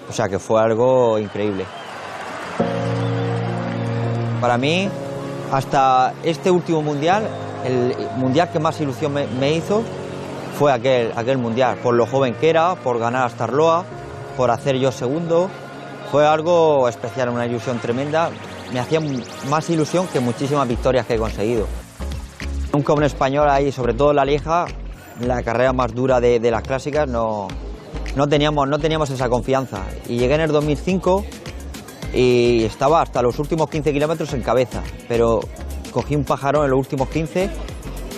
Speaker 12: O sea que fue algo increíble. Para mí, hasta este último mundial, el mundial que más ilusión me hizo fue aquel mundial, por lo joven que era, por ganar a Starloa, por hacer yo segundo. Fue algo especial, una ilusión tremenda. Me hacía más ilusión que muchísimas victorias que he conseguido. Nunca un español ahí, sobre todo en la Lieja, la carrera más dura de las clásicas, no teníamos esa confianza. Y llegué en el 2005 y estaba hasta los últimos 15 kilómetros en cabeza, pero cogí un pajarón en los últimos 15,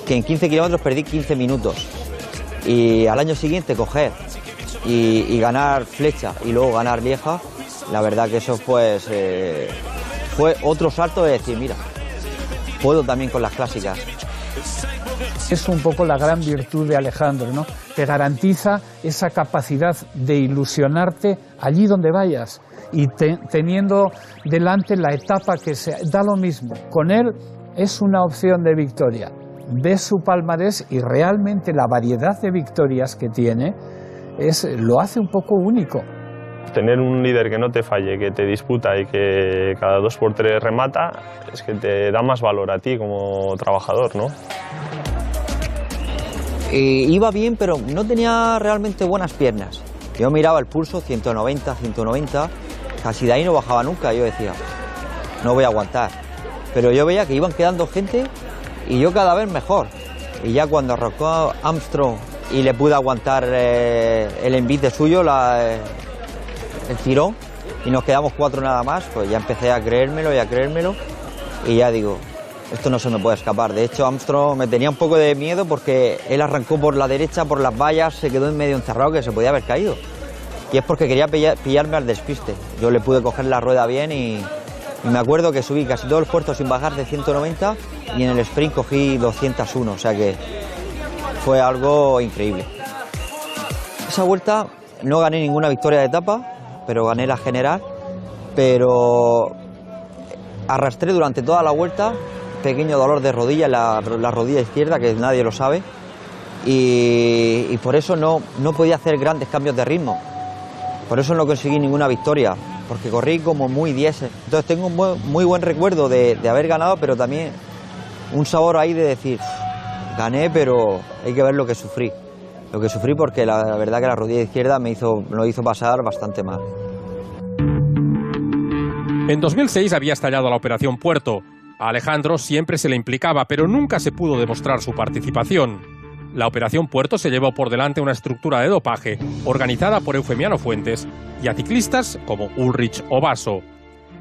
Speaker 12: que en 15 kilómetros perdí 15 minutos. Y al año siguiente coger y ganar Flecha y luego ganar Lieja, la verdad que eso pues fue otro salto de decir, mira, puedo también con las clásicas.
Speaker 4: Es un poco la gran virtud de Alejandro, ¿no? Te garantiza esa capacidad de ilusionarte allí donde vayas y teniendo delante la etapa que sea, da lo mismo. Con él es una opción de victoria. Ves su palmarés y realmente la variedad de victorias que tiene lo hace un poco único.
Speaker 2: Tener un líder que no te falle, que te disputa y que cada 2x3 remata, es que te da más valor a ti como trabajador, ¿no?
Speaker 12: Iba bien, pero no tenía realmente buenas piernas. Yo miraba el pulso, 190, 190, casi de ahí no bajaba nunca. Yo decía, no voy a aguantar. Pero yo veía que iban quedando gente y yo cada vez mejor. Y ya cuando arrancó Armstrong y le pude aguantar el envite suyo, el tirón, y nos quedamos 4 nada más, pues ya empecé a creérmelo y ya digo, esto no se me puede escapar. De hecho, Armstrong me tenía un poco de miedo porque él arrancó por la derecha, por las vallas, se quedó en medio encerrado, que se podía haber caído. Y es porque quería pillarme al despiste. Yo le pude coger la rueda bien y me acuerdo que subí casi todo el puerto sin bajar de 190 y en el sprint cogí 201, o sea que fue algo increíble. Esa vuelta no gané ninguna victoria de etapa, pero gané la general, pero arrastré durante toda la vuelta pequeño dolor de rodilla en la rodilla izquierda, que nadie lo sabe, y por eso no podía hacer grandes cambios de ritmo. Por eso no conseguí ninguna victoria, porque corrí como muy diésel. Entonces tengo un muy buen recuerdo de haber ganado, pero también un sabor ahí de decir, gané, pero hay que ver lo que sufrí. Lo que sufrí porque la verdad que la rodilla izquierda me lo hizo pasar bastante mal.
Speaker 7: En 2006 había estallado la Operación Puerto. A Alejandro siempre se le implicaba, pero nunca se pudo demostrar su participación. La Operación Puerto se llevó por delante una estructura de dopaje organizada por Eufemiano Fuentes y a ciclistas como Ulrich o Basso.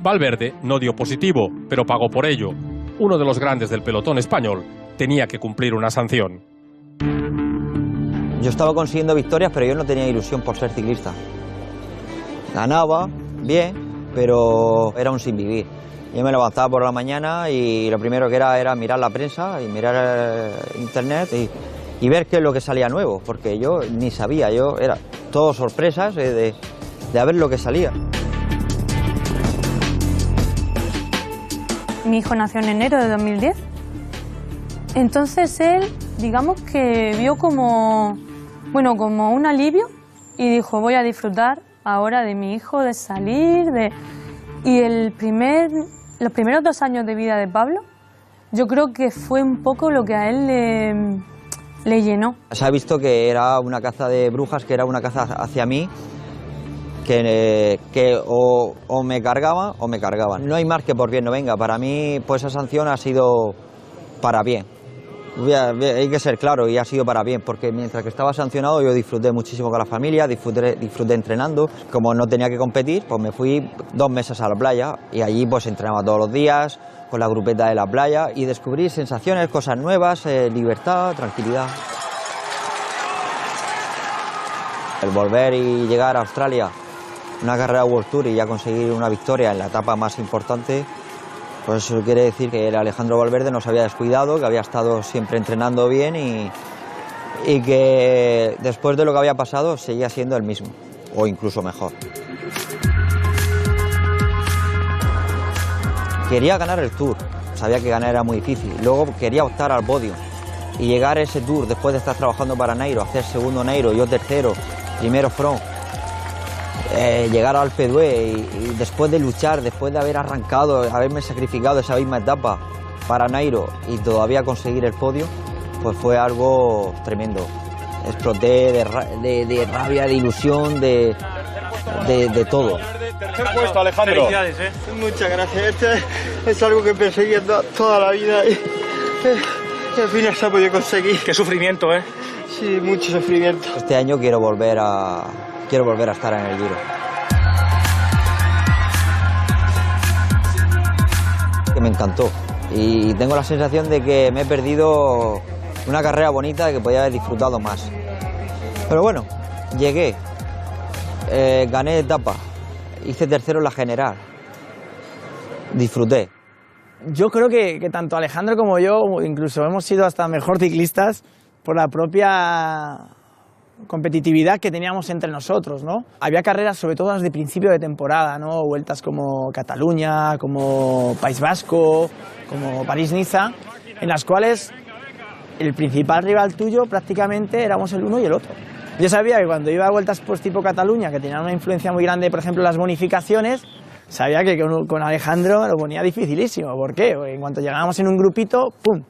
Speaker 7: Valverde no dio positivo, pero pagó por ello. Uno de los grandes del pelotón español tenía que cumplir una sanción.
Speaker 12: Yo estaba consiguiendo victorias, pero yo no tenía ilusión por ser ciclista. Ganaba bien, pero era un sinvivir. Yo me levantaba por la mañana y lo primero que era mirar la prensa y mirar internet y ver qué es lo que salía nuevo, porque yo ni sabía, era todo sorpresas de ver lo que salía.
Speaker 1: Mi hijo nació en enero de 2010. Entonces él, digamos que vio como un alivio y dijo, voy a disfrutar ahora de mi hijo, de salir, Y los primeros 2 años de vida de Pablo, yo creo que fue un poco lo que a él le llenó.
Speaker 12: Se ha visto que era una caza de brujas, que era una caza hacia mí, que o me cargaban o me cargaban. No hay más que por bien no venga. Para mí, pues esa sanción ha sido para bien. Hay que ser claro, y ha sido para bien, porque mientras que estaba sancionado yo disfruté muchísimo con la familia, disfruté entrenando. Como no tenía que competir, pues me fui 2 meses a la playa y allí pues entrenaba todos los días con la grupeta de la playa y descubrí sensaciones, cosas nuevas, libertad, tranquilidad. El volver y llegar a Australia, una carrera World Tour y ya conseguir una victoria en la etapa más importante, pues eso quiere decir que el Alejandro Valverde no se había descuidado, que había estado siempre entrenando bien y que después de lo que había pasado seguía siendo el mismo, o incluso mejor. Quería ganar el Tour, sabía que ganar era muy difícil, luego quería optar al podio y llegar a ese Tour después de estar trabajando para Nairo, hacer segundo Nairo, yo tercero, primero Front. Llegar al Alpe d'Huez y después de luchar, después de haber arrancado, haberme sacrificado esa misma etapa para Nairo y todavía conseguir el podio, pues fue algo tremendo. Exploté de rabia, de ilusión, de todo.
Speaker 10: Tercer puesto, Alejandro.
Speaker 9: Felicidades, Muchas gracias. Este es algo que perseguí toda la vida y al final se ha podido conseguir.
Speaker 10: Qué sufrimiento,
Speaker 9: Sí, mucho sufrimiento.
Speaker 12: Este año quiero volver a estar en el Giro. Que me encantó y tengo la sensación de que me he perdido una carrera bonita que podía haber disfrutado más. Pero bueno, llegué, gané etapa, hice tercero en la general, disfruté.
Speaker 5: Yo creo que tanto Alejandro como yo incluso hemos sido hasta mejor ciclistas por la propia competitividad que teníamos entre nosotros, ¿no? Había carreras, sobre todo las de principio de temporada, ¿no? Vueltas como Cataluña, como País Vasco, como París-Niza, en las cuales el principal rival tuyo prácticamente éramos el uno y el otro. Yo sabía que cuando iba a vueltas pues, tipo Cataluña, que tenían una influencia muy grande, por ejemplo, las bonificaciones, sabía que con Alejandro lo ponía dificilísimo. ¿Por qué? Porque en cuanto llegábamos en un grupito, ¡pum!,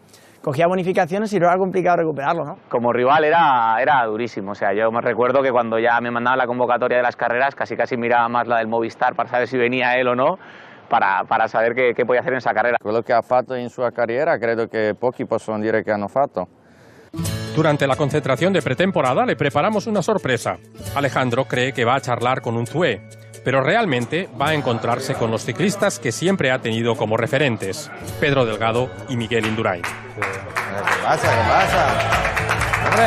Speaker 5: cogía bonificaciones y luego era complicado recuperarlo, ¿no?
Speaker 11: Como rival era durísimo, o sea, yo me recuerdo que cuando ya me mandaban la convocatoria de las carreras, casi miraba más la del Movistar para saber si venía él o no, para saber qué podía hacer en esa carrera.
Speaker 14: Quello che ha fatto in sua carriera credo che pochi possono dire che hanno fatto.
Speaker 7: Durante la concentración de pretemporada le preparamos una sorpresa. Alejandro cree que va a charlar con un Zue, pero realmente va a encontrarse con los ciclistas que siempre ha tenido como referentes, Pedro Delgado y Miguel Indurain.
Speaker 14: ¿Qué pasa? ¿Qué pasa? ¡Hombre!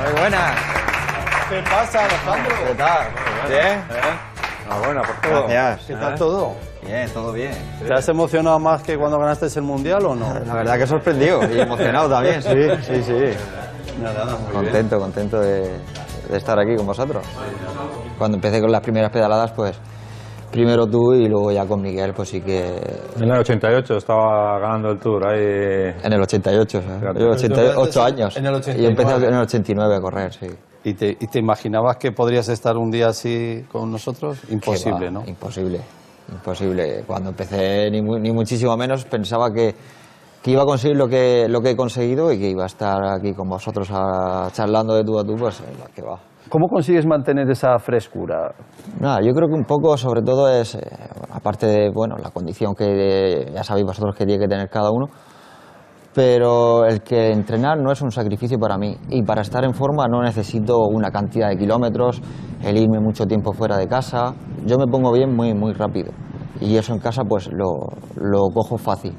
Speaker 14: Muy buena.
Speaker 10: ¿Qué pasa, Alejandro?
Speaker 14: ¿Qué tal? ¿Bien?
Speaker 10: Enhorabuena por todo.
Speaker 14: Gracias.
Speaker 10: ¿Qué tal todo?
Speaker 14: Bien, todo bien.
Speaker 10: ¿Te has emocionado más que cuando ganaste el Mundial o no?
Speaker 12: La verdad que sorprendido y emocionado también.
Speaker 10: Sí.
Speaker 12: Contento de estar aquí con vosotros. Cuando empecé con las primeras pedaladas, pues primero tú y luego ya con Miguel, pues sí que...
Speaker 19: En el 88 estaba ganando el Tour ahí...
Speaker 12: En el 88, ¿sabes? Yo 88 años.
Speaker 10: En el 89.
Speaker 12: Y empecé en el 89 a correr, sí.
Speaker 10: ¿Y te imaginabas que podrías estar un día así con nosotros? Imposible, ¿no?
Speaker 12: Imposible. Cuando empecé, ni muchísimo menos, pensaba que iba a conseguir lo que he conseguido y que iba a estar aquí con vosotros charlando de tú a tú, pues que va.
Speaker 10: ¿Cómo consigues mantener esa frescura?
Speaker 12: Nada, yo creo que un poco, sobre todo, es, aparte de la condición que ya sabéis vosotros que tiene que tener cada uno, pero el que entrenar no es un sacrificio para mí y para estar en forma no necesito una cantidad de kilómetros, el irme mucho tiempo fuera de casa, yo me pongo bien muy rápido y eso en casa pues lo cojo fácil.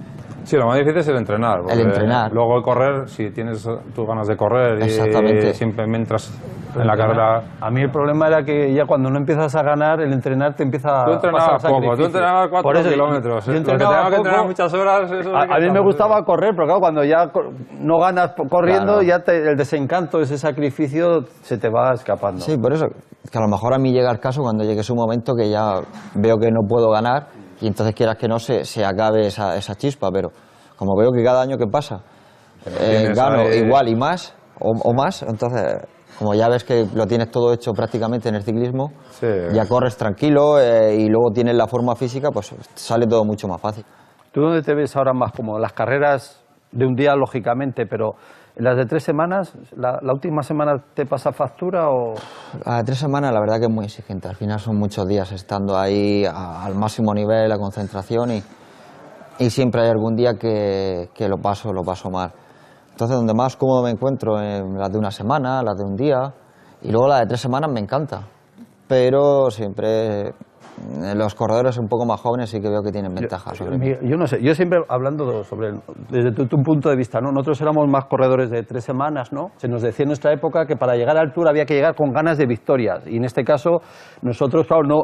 Speaker 19: Sí, lo más difícil es el entrenar.
Speaker 12: El entrenar.
Speaker 19: Luego el correr, si tienes tus ganas de correr
Speaker 12: Exactamente.
Speaker 19: y siempre entras en la carrera...
Speaker 10: A mí el problema era que ya cuando no empiezas a ganar, el entrenar te empieza a pasar
Speaker 19: entrenabas poco,
Speaker 10: sacrificio.
Speaker 19: tú entrenabas 4 kilómetros.
Speaker 10: Yo
Speaker 19: Lo que tengo que entrenar muchas horas...
Speaker 10: A mí me gustaba correr, pero claro, cuando ya no ganas corriendo, ya el desencanto, ese sacrificio, se te va escapando.
Speaker 12: Sí, por eso, que a lo mejor a mí llega el caso cuando llegue su momento que ya veo que no puedo ganar y entonces quieras que no se acabe esa chispa, pero como veo que cada año que pasa gano igual y más o más, entonces como ya ves que lo tienes todo hecho prácticamente en el ciclismo, ya corres tranquilo y luego tienes la forma física, pues sale todo mucho más fácil.
Speaker 10: ¿Tú dónde te ves ahora más cómodo? Las carreras de un día, lógicamente, pero en las de 3 semanas, ¿la última semana te pasa factura o...?
Speaker 12: A 3 semanas la verdad que es muy exigente, al final son muchos días estando ahí al máximo nivel, la concentración y siempre hay algún día que lo paso mal. Entonces donde más cómodo me encuentro en las de una semana, las de un día y luego las de 3 semanas me encanta, pero siempre los corredores un poco más jóvenes sí que veo que tienen ventajas sobre mí.
Speaker 10: Yo no sé, yo siempre hablando desde tu punto de vista, ¿no? Nosotros éramos más corredores de 3 semanas, ¿no? Se nos decía en nuestra época que para llegar al Tour había que llegar con ganas de victorias y en este caso nosotros, claro, no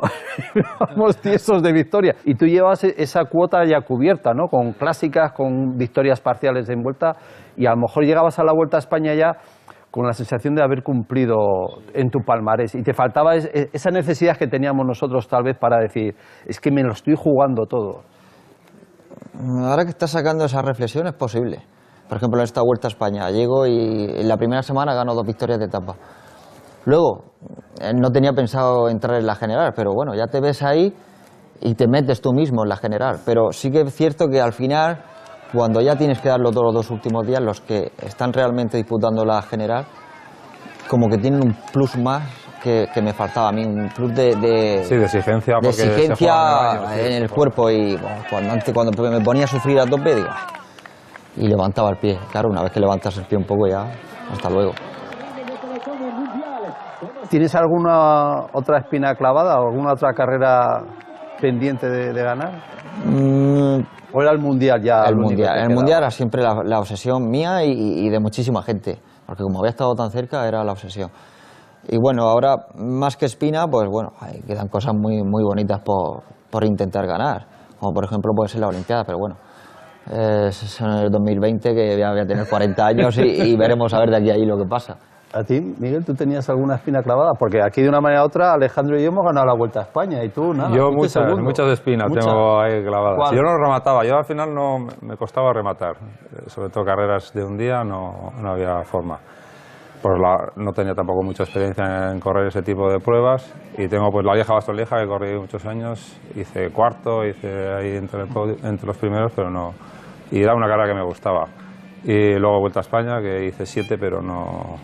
Speaker 10: vamos tiesos de victoria y tú llevas esa cuota ya cubierta, ¿no? Con clásicas, con victorias parciales en vuelta y a lo mejor llegabas a la Vuelta a España ya con la sensación de haber cumplido en tu palmarés y te faltaba esa necesidad que teníamos nosotros tal vez para decir, es que me lo estoy jugando todo.
Speaker 12: Ahora que estás sacando esa reflexión es posible. Por ejemplo, en esta Vuelta a España llego y en la primera semana gano 2 victorias de etapa. Luego, no tenía pensado entrar en la general, pero bueno, ya te ves ahí y te metes tú mismo en la general. Pero sí que es cierto que al final, cuando ya tienes que darlo todos los 2 últimos días, los que están realmente disputando la general, como que tienen un plus más que me faltaba a mí, un plus de
Speaker 19: exigencia,
Speaker 12: de exigencia en el cuerpo y cuando me ponía a sufrir a tope, digo, y levantaba el pie. Claro, una vez que levantas el pie un poco ya... hasta luego.
Speaker 10: ¿Tienes alguna otra espina clavada o alguna otra carrera pendiente de ganar? ¿O era el Mundial ya?
Speaker 12: El Mundial era siempre la obsesión mía y de muchísima gente, porque como había estado tan cerca era la obsesión. Y bueno, ahora más que espina, pues bueno, quedan cosas muy bonitas por intentar ganar, como por ejemplo puede ser la Olimpiada, pero bueno, es en el 2020 que ya voy a tener 40 años y veremos a ver de aquí a ahí lo que pasa.
Speaker 10: ¿A ti, Miguel, tú tenías alguna espina clavada? Porque aquí de una manera u otra Alejandro y yo hemos ganado la Vuelta a España y tú nada.
Speaker 15: Yo muchas espinas tengo ahí clavadas.
Speaker 10: ¿Cuál?
Speaker 15: Yo no remataba, yo al final no me costaba rematar, sobre todo carreras de un día no había forma. Pues no tenía tampoco mucha experiencia en correr ese tipo de pruebas y tengo pues la Lieja-Bastogne Lieja que corrí muchos años, hice cuarto, hice ahí entre los primeros, pero no, y era una carrera que me gustaba. Y luego Vuelta a España, que hice 7, pero no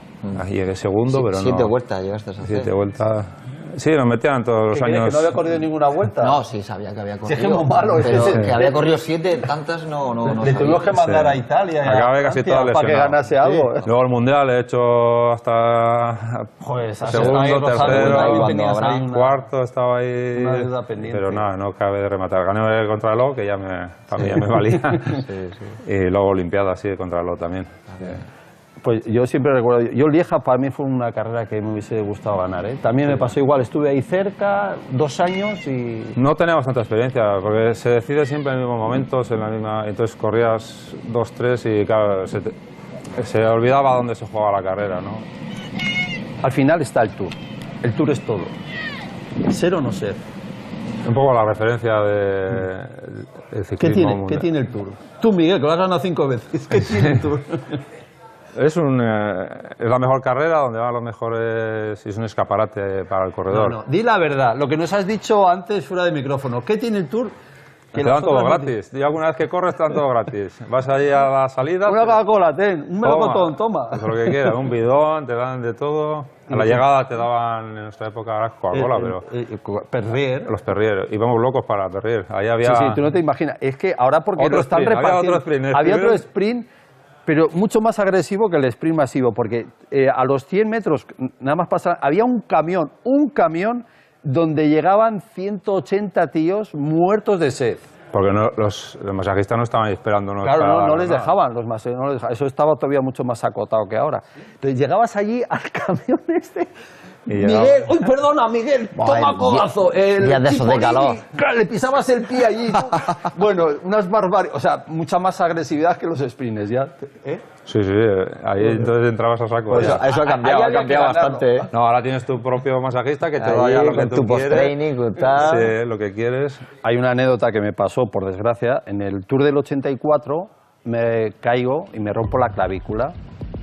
Speaker 15: llegué segundo, pero no.
Speaker 12: 7 vueltas llegaste a hacer.
Speaker 10: 7
Speaker 15: vueltas. Sí, nos metían todos los años.
Speaker 10: ¿Que no había corrido ninguna vuelta?
Speaker 12: No, sí, sabía que había corrido.
Speaker 10: Si es que es muy malo.
Speaker 12: Pero que había corrido 7, tantas no
Speaker 10: Le tuvimos que mandar a Italia y
Speaker 15: acabé casi toda lesionado.
Speaker 10: para que ganase algo.
Speaker 15: Sí. Luego el Mundial he hecho hasta segundo, tercero, cuarto, estaba ahí.
Speaker 10: Una deuda pendiente.
Speaker 15: Pero nada, no acabé de rematar. Gané el contrarreloj, que para mí ya me valía. Y luego Olimpiada, sí, el contrarreloj también.
Speaker 10: Pues yo siempre recuerdo, yo Lieja para mí fue una carrera que me hubiese gustado ganar, ¿eh? También me pasó igual, estuve ahí cerca, 2 años y...
Speaker 15: No teníamos tanta experiencia, porque se decide siempre en los mismos momentos, entonces corrías 2, 3 y claro, se olvidaba dónde se jugaba la carrera, ¿no?
Speaker 10: Al final está el Tour es todo, ser o no ser.
Speaker 15: Un poco la referencia del ciclismo.
Speaker 10: ¿Qué tiene el Tour? Tú, Miguel, que lo has ganado 5 veces, ¿qué tiene el Tour?
Speaker 15: Es la mejor carrera donde van los mejores y es un escaparate para el corredor.
Speaker 10: No, di la verdad, lo que nos has dicho antes fuera de micrófono. ¿Qué tiene el Tour?
Speaker 15: Que te dan todo gratis. Y alguna vez que corres te dan todo gratis. Vas allí a la salida.
Speaker 10: Una Coca-Cola, un melocotón, toma.
Speaker 15: Eso es lo que quieras, un bidón, te dan de todo. A la llegada te daban en nuestra época Coca-Cola, pero.
Speaker 10: Perrier.
Speaker 15: Los Perrier. Íbamos locos para Perrier. Ahí había.
Speaker 10: Sí, tú no te imaginas. Es que ahora porque
Speaker 15: otro
Speaker 10: lo están
Speaker 15: sprint,
Speaker 10: repartiendo. Había otro sprint. Pero mucho más agresivo que el sprint masivo, porque a los 100 metros nada más pasaba, había un camión donde llegaban 180 tíos muertos de sed.
Speaker 15: Porque los masajistas no estaban esperándonos.
Speaker 10: Claro, no les dejaban, eso estaba todavía mucho más acotado que ahora. Entonces llegabas allí al camión Miguel, uy, perdona, Miguel, toma codazo.
Speaker 12: Días de esos de calor.
Speaker 10: Le pisabas el pie allí. Bueno, unas barbaridades, o sea, mucha más agresividad que los sprints, ¿ya?
Speaker 15: Sí, ahí entonces entrabas a saco.
Speaker 12: Pues eso ha cambiado bastante.
Speaker 15: No, ahora tienes tu propio masajista que te da ya lo que tú quieres.
Speaker 12: Post-training, tal.
Speaker 15: Sí, lo que quieres.
Speaker 10: Hay una anécdota que me pasó, por desgracia, en el Tour del 84 me caigo y me rompo la clavícula.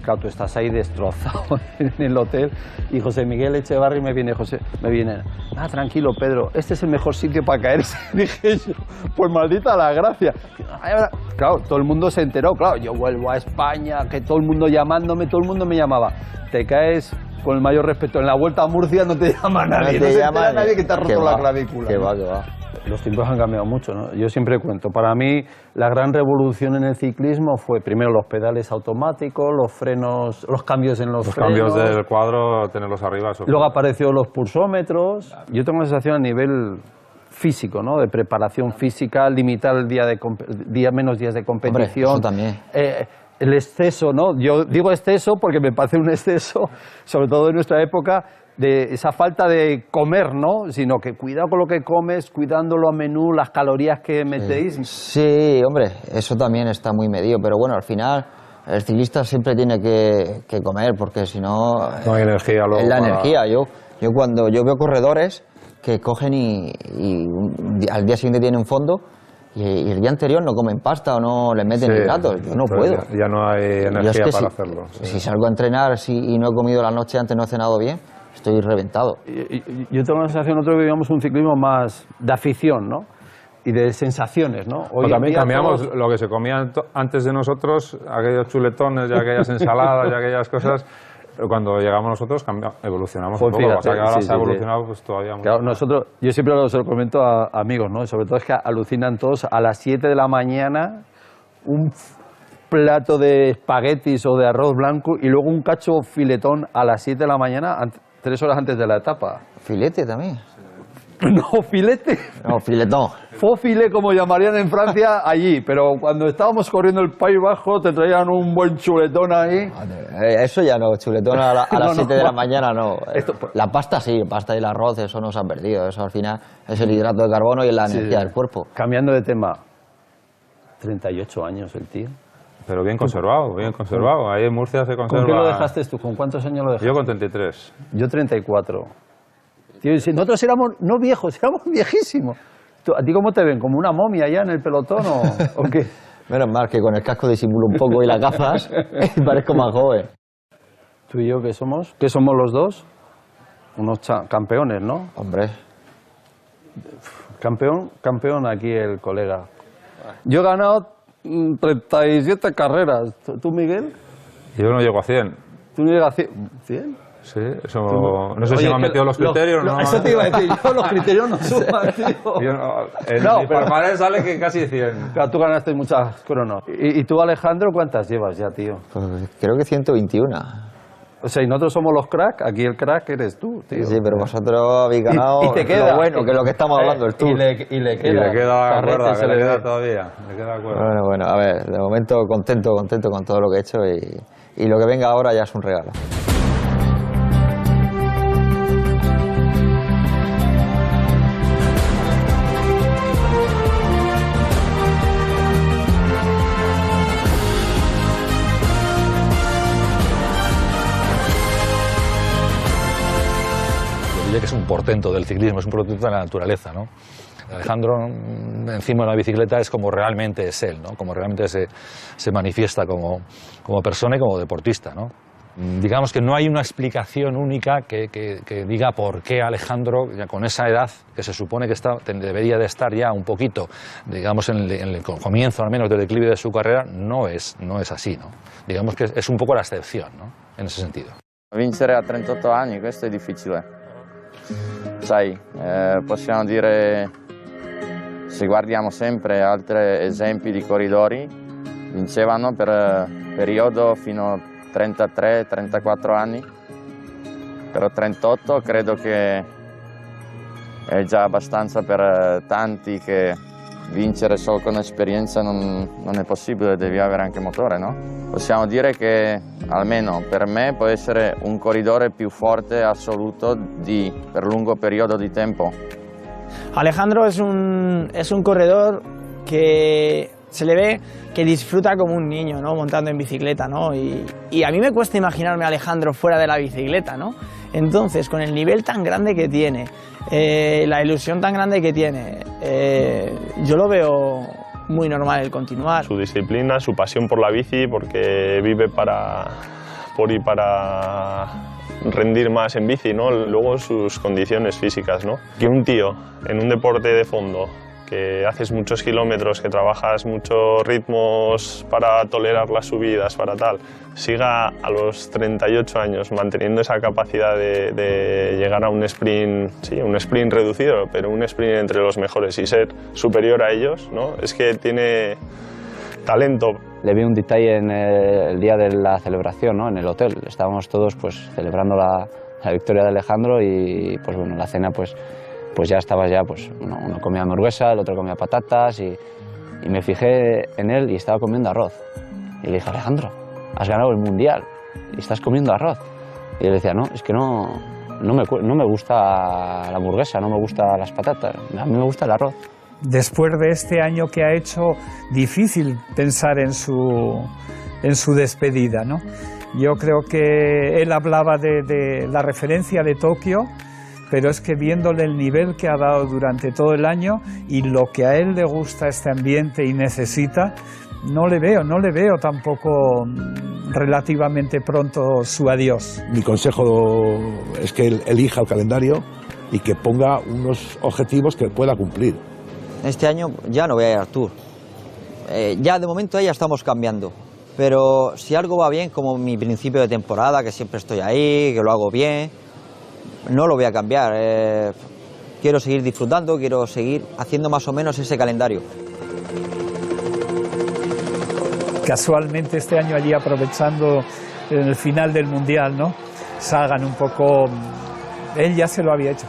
Speaker 10: Claro, tú estás ahí destrozado en el hotel y José Miguel Echevarri me viene, tranquilo Pedro, este es el mejor sitio para caerse. Dije yo, pues maldita la gracia. Claro, todo el mundo se enteró, claro, yo vuelvo a España, que todo el mundo llamándome, todo el mundo me llamaba. Te caes, con el mayor respeto, en la Vuelta a Murcia no te llama nadie, no se entera nadie que te ha roto la clavícula.
Speaker 12: Que va.
Speaker 10: Los tiempos han cambiado mucho, ¿no? Yo siempre cuento, para mí la gran revolución en el ciclismo fue primero los pedales automáticos, los frenos, los cambios en los frenos.
Speaker 15: Los cambios del cuadro, tenerlos arriba.
Speaker 10: Luego aparecieron los pulsómetros. Yo tengo una sensación a nivel físico, ¿no? De preparación física, limitar el menos días de competición.
Speaker 12: Hombre, eso también.
Speaker 10: El exceso, ¿no? Yo digo exceso porque me parece un exceso, sobre todo en nuestra época, de esa falta de comer, ¿no? Sino que cuidado con lo que comes, cuidándolo a menú, las calorías que metéis.
Speaker 12: Sí, hombre, eso también está muy medido, pero bueno, al final el ciclista siempre tiene que comer, porque si no...
Speaker 15: No hay energía luego.
Speaker 12: Es la energía. Yo cuando yo veo corredores que cogen y al día siguiente tienen fondo y el día anterior no comen pasta o no le meten hidratos, yo no puedo.
Speaker 15: Ya no hay energía para hacerlo.
Speaker 12: Si salgo a entrenar y no he comido la noche antes, no he cenado bien, estoy reventado.
Speaker 10: Yo tengo la sensación, nosotros vivíamos un ciclismo más de afición, ¿no? Y de sensaciones, ¿no?
Speaker 15: Hoy también cambiamos lo que se comía antes de nosotros, aquellos chuletones y aquellas ensaladas y aquellas cosas. Cuando llegamos nosotros evolucionamos un poco. Fíjate, o sea que ahora se ha evolucionado pues todavía mucho.
Speaker 10: Claro, nosotros, yo siempre se lo comento a amigos, ¿no? Sobre todo es que alucinan todos a las 7 de la mañana plato de espaguetis o de arroz blanco y luego un cacho filetón a las 7 de la mañana, 3 horas antes de la etapa.
Speaker 12: ¿Filete también?
Speaker 10: No, filete.
Speaker 12: No, filetón.
Speaker 10: Faux filet, como llamarían en Francia, allí. Pero cuando estábamos corriendo el País Bajo, te traían un buen chuletón ahí.
Speaker 12: Eso ya no, chuletón a las
Speaker 10: No,
Speaker 12: 7 de la mañana no.
Speaker 10: Esto-
Speaker 12: La pasta sí, pasta y el arroz, eso no se ha perdido. Eso al final es el hidrato de carbono y la
Speaker 10: Sí.
Speaker 12: energía del cuerpo.
Speaker 10: Cambiando de tema, 38 años el tío.
Speaker 15: Pero bien conservado, bien conservado. Ahí en Murcia se conserva...
Speaker 10: ¿Con qué lo dejaste tú? ¿Con cuántos años lo dejaste?
Speaker 15: Yo con 33.
Speaker 10: Yo 34. Tío, si nosotros éramos, no viejos, éramos viejísimos. ¿A ti cómo te ven? ¿Como una momia allá en el pelotón o qué?
Speaker 12: Menos mal que con el casco disimulo un poco y las gafas y parezco más joven.
Speaker 10: ¿Tú y yo qué somos? ¿Qué somos los dos? Unos campeones, ¿no?
Speaker 12: Hombre.
Speaker 10: Campeón aquí el colega. Yo he ganado 37 carreras. ¿Tú, Miguel?
Speaker 15: Yo no llego a 100.
Speaker 10: ¿Tú no llegas a 100?
Speaker 15: Sí, eso... No sé si me han metido los criterios o no.
Speaker 10: Eso te iba a decir, yo los criterios no suman, tío.
Speaker 15: Yo no, en
Speaker 10: No,
Speaker 15: mi
Speaker 10: pero-
Speaker 15: palmarés sale que casi 100.
Speaker 10: Claro, tú ganaste muchas cronos. ¿Y tú, Alejandro, cuántas llevas ya, tío?
Speaker 12: Pues creo que 121.
Speaker 10: O sea, y nosotros somos los crack, aquí el crack eres tú, tío.
Speaker 12: Sí, pero vosotros habéis ganado
Speaker 10: y te queda,
Speaker 12: lo bueno, que es lo que estamos hablando, el Tour.
Speaker 10: Y le queda.
Speaker 15: Y le queda la
Speaker 10: Carrete,
Speaker 15: cuerda,
Speaker 10: se
Speaker 15: que le
Speaker 10: le
Speaker 15: queda
Speaker 10: ve.
Speaker 15: todavía. Le queda cuerda.
Speaker 12: Bueno, a ver, de momento contento con todo lo que he hecho y lo que venga ahora ya es un regalo.
Speaker 19: Yo diría que es un portento del ciclismo, es un portento de la naturaleza, ¿no? Alejandro encima de la bicicleta es como realmente es él, ¿no? Como realmente se manifiesta como persona y como deportista, ¿no? Digamos que no hay una explicación única que diga por qué Alejandro, ya con esa edad que se supone que debería de estar ya un poquito, digamos en el comienzo al menos del declive de su carrera, no es así, ¿no? Digamos que es un poco la excepción, ¿no? En ese sentido.
Speaker 14: Vincere a 38 anni, questo è difficile. Sai, possiamo dire, se guardiamo sempre altri esempi di corridori, vincevano per periodo fino a 33-34 anni, però 38 credo che è già abbastanza per tanti che vincere solo con esperienza non è possibile, devi avere anche motore, no? Possiamo dire che almeno per me può essere un corridore più forte assoluto per lungo periodo di tempo.
Speaker 5: Alejandro es un corredor que se le ve que disfruta como un niño, ¿no? Montando en bicicleta, ¿no? Y a mí me cuesta imaginarme a Alejandro fuera de la bicicleta, ¿no? Entonces, con el nivel tan grande que tiene, la ilusión tan grande que tiene, yo lo veo muy normal el continuar.
Speaker 2: Su disciplina, su pasión por la bici, porque vive para rendir más en bici, ¿no? Luego sus condiciones físicas, ¿no? Que un tío en un deporte de fondo, que haces muchos kilómetros, que trabajas muchos ritmos para tolerar las subidas, para tal, siga a los 38 años manteniendo esa capacidad de llegar a un sprint, sí, un sprint reducido, pero un sprint entre los mejores y ser superior a ellos, ¿no? Es que tiene talento.
Speaker 16: Le vi un detalle en el día de la celebración, ¿no? En el hotel. Estábamos todos pues celebrando la victoria de Alejandro y pues bueno, la cena pues ya estaba pues uno comía hamburguesa, el otro comía patatas y me fijé en él y estaba comiendo arroz. Y le dije, Alejandro, has ganado el mundial y estás comiendo arroz. Y él decía, no, es que no me gusta la hamburguesa, no me gustan las patatas, a mí me gusta el arroz.
Speaker 4: Después de este año que ha hecho, difícil pensar en su despedida, ¿no? Yo creo que él hablaba de la referencia de Tokio, pero es que viéndole el nivel que ha dado durante todo el año y lo que a él le gusta este ambiente y necesita, no le veo tampoco relativamente pronto su adiós.
Speaker 17: Mi consejo es que él elija el calendario y que ponga unos objetivos que pueda cumplir.
Speaker 12: Este año ya no voy a ir al Tour. Ya de momento ya estamos cambiando. Pero si algo va bien, como mi principio de temporada, que siempre estoy ahí, que lo hago bien, no lo voy a cambiar. Quiero seguir disfrutando, quiero seguir haciendo más o menos ese calendario.
Speaker 4: casualmente este año allí aprovechando en el final del Mundial, ¿no? Sagan un poco, él ya se lo había hecho,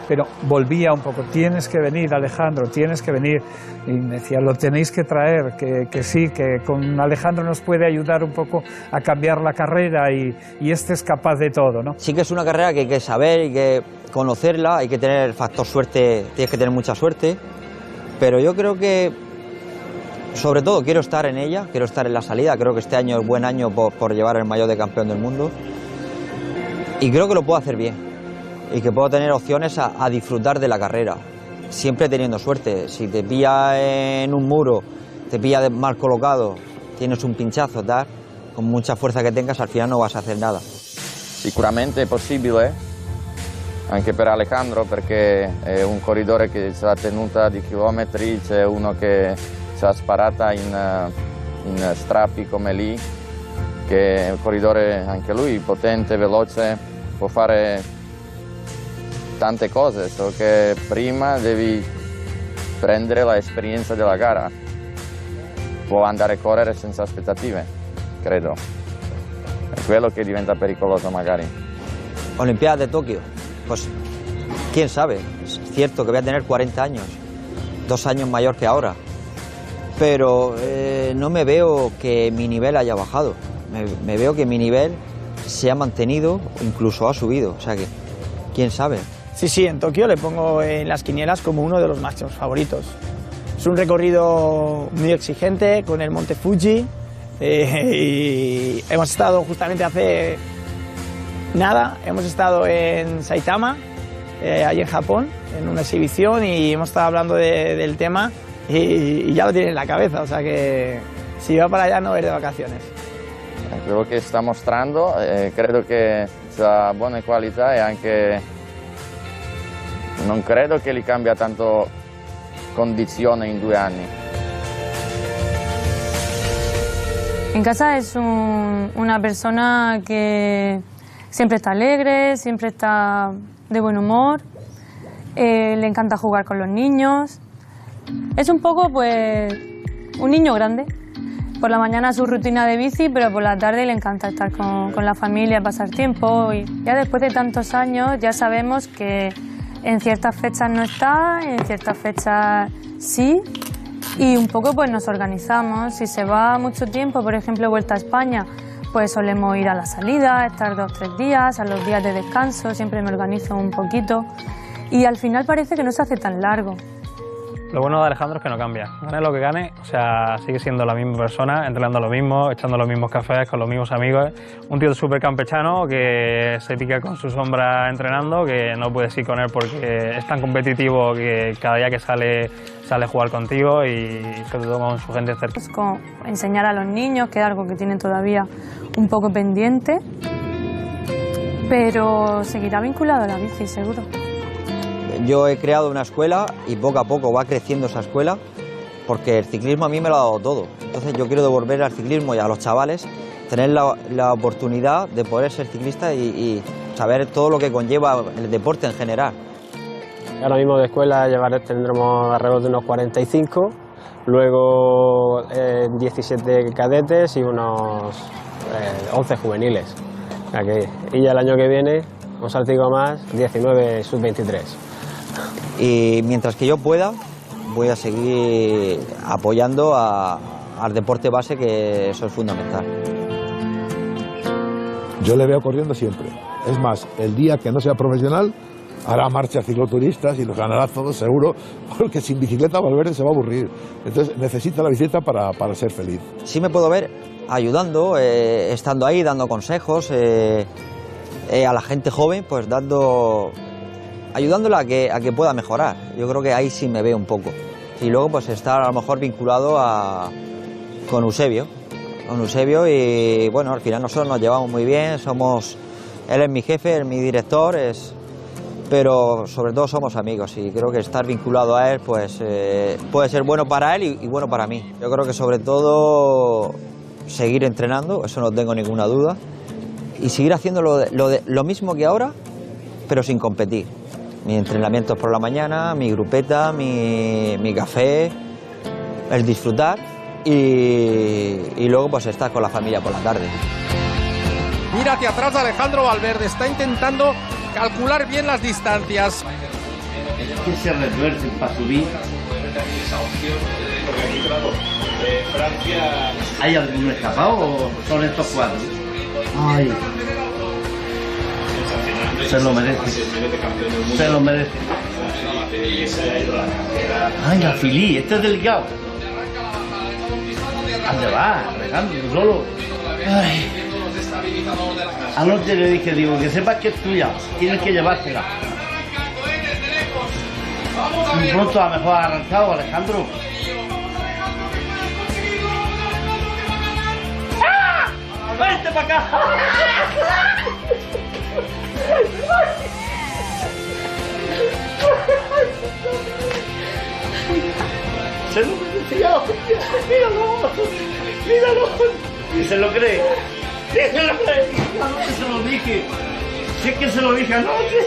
Speaker 4: pero volvía un poco, tienes que venir Alejandro, tienes que venir, y me decía, lo tenéis que traer, que sí, que con Alejandro nos puede ayudar un poco a cambiar la carrera y este es capaz de todo, ¿no?
Speaker 12: Sí que es una carrera que hay que saber, hay que conocerla, hay que tener el factor suerte, tienes que tener mucha suerte, pero yo creo que sobre todo quiero estar en ella, quiero estar en la salida, creo que este año es buen año por llevar el maillot de campeón del mundo y creo que lo puedo hacer bien y que puedo tener opciones a disfrutar de la carrera, siempre teniendo suerte. Si te pilla en un muro, te pilla mal colocado, tienes un pinchazo, tal, con mucha fuerza que tengas al final no vas a hacer nada.
Speaker 14: Sicuramente è possibile, anche per Alejandro, perché è un corridore che ha tenuta di chilometri, c'è uno che si è sparata in strappi come lì, che è un corridore anche lui potente, veloce, può fare tante cose, solo che prima devi prendere l'esperienza della gara, può andare a correre senza aspettative, credo, è quello che diventa pericoloso magari.
Speaker 12: Olimpiadas de Tokio, pues quién sabe, es cierto que voy a tener 40 años, 2 años mayor que ahora, pero no me veo que mi nivel haya bajado, me veo que mi nivel se ha mantenido, incluso ha subido, o sea que quién sabe.
Speaker 5: Sí, en Tokio le pongo en las quinielas como uno de los máximos favoritos. Es un recorrido muy exigente con el monte Fuji y hemos estado justamente hace nada, hemos estado en Saitama, allí en Japón, en una exhibición y hemos estado hablando del tema y ya lo tiene en la cabeza, o sea que si va para allá no va a ir de vacaciones.
Speaker 14: Quello che sta mostrando, credo che sia buona qualità e anche non credo che gli cambia tanto condizione in 2 anni.
Speaker 1: En casa es una persona que siempre está alegre, siempre está de buen humor, le encanta jugar con los niños. Es un poco, pues, un niño grande. Por la mañana su rutina de bici, pero por la tarde le encanta estar con la familia, pasar tiempo. Y ya después de tantos años ya sabemos que en ciertas fechas no está, en ciertas fechas sí. Y un poco pues nos organizamos. Si se va mucho tiempo, por ejemplo, vuelta a España, pues solemos ir a la salida, estar 2 o 3 días, a los días de descanso, siempre me organizo un poquito. Y al final parece que no se hace tan largo.
Speaker 8: Lo bueno de Alejandro es que no cambia. Gane lo que gane, o sea, sigue siendo la misma persona, entrenando lo mismo, echando los mismos cafés con los mismos amigos. Un tío súper campechano que se pica con su sombra entrenando, que no puedes ir con él porque es tan competitivo que cada día que sale a jugar contigo y sobre todo con su gente cerca.
Speaker 1: Es como enseñar a los niños, que es algo que tienen todavía un poco pendiente, pero seguirá vinculado a la bici, seguro.
Speaker 12: Yo he creado una escuela y poco a poco va creciendo esa escuela porque el ciclismo a mí me lo ha dado todo. Entonces yo quiero devolver al ciclismo y a los chavales tener la oportunidad de poder ser ciclista y saber todo lo que conlleva el deporte en general.
Speaker 18: Ahora mismo de escuela tendremos alrededor de unos 45, luego 17 cadetes y unos 11 juveniles. Y ya el año que viene, un saltico más, 19 sub-23.
Speaker 12: Y mientras que yo pueda, voy a seguir apoyando al deporte base, que eso es fundamental.
Speaker 17: Yo le veo corriendo siempre. Es más, el día que no sea profesional, hará marchas cicloturistas y los ganará todos seguro, porque sin bicicleta Valverde se va a aburrir. Entonces necesita la bicicleta para ser feliz.
Speaker 12: Sí me puedo ver ayudando, estando ahí, dando consejos a la gente joven, pues ayudándola a que pueda mejorar. Yo creo que ahí sí me veo un poco. Y luego pues estar a lo mejor vinculado con Eusebio. Y bueno, al final nosotros nos llevamos muy bien, él es mi jefe, es mi director, pero sobre todo somos amigos y creo que estar vinculado a él pues puede ser bueno para él y bueno para mí. Yo creo que sobre todo seguir entrenando, eso no tengo ninguna duda, y seguir haciendo lo mismo que ahora, pero sin competir. Mis entrenamientos por la mañana, mi grupeta, mi café, el disfrutar y luego pues estar con la familia por la tarde.
Speaker 7: Mira hacia atrás Alejandro Valverde, está intentando calcular bien las distancias.
Speaker 3: Es que se retuercen para subir. ¿Hay alguno escapado o son estos cuatro? Ay. Se lo merece. Se lo merece. Ay, la Filí, este es delicado. ¿Dónde va? Alejandro, tú solo. Ay. Anoche le dije, digo, que sepas que es tuya, tienes que llevársela. Y pronto a lo mejor ha arrancado, Alejandro. ¡Ah! ¡Vente para acá! Se lo decía, míralo, míralo. Y se lo cree. Sí, se lo cree. Anoche se lo dije. Sí que se lo dije anoche.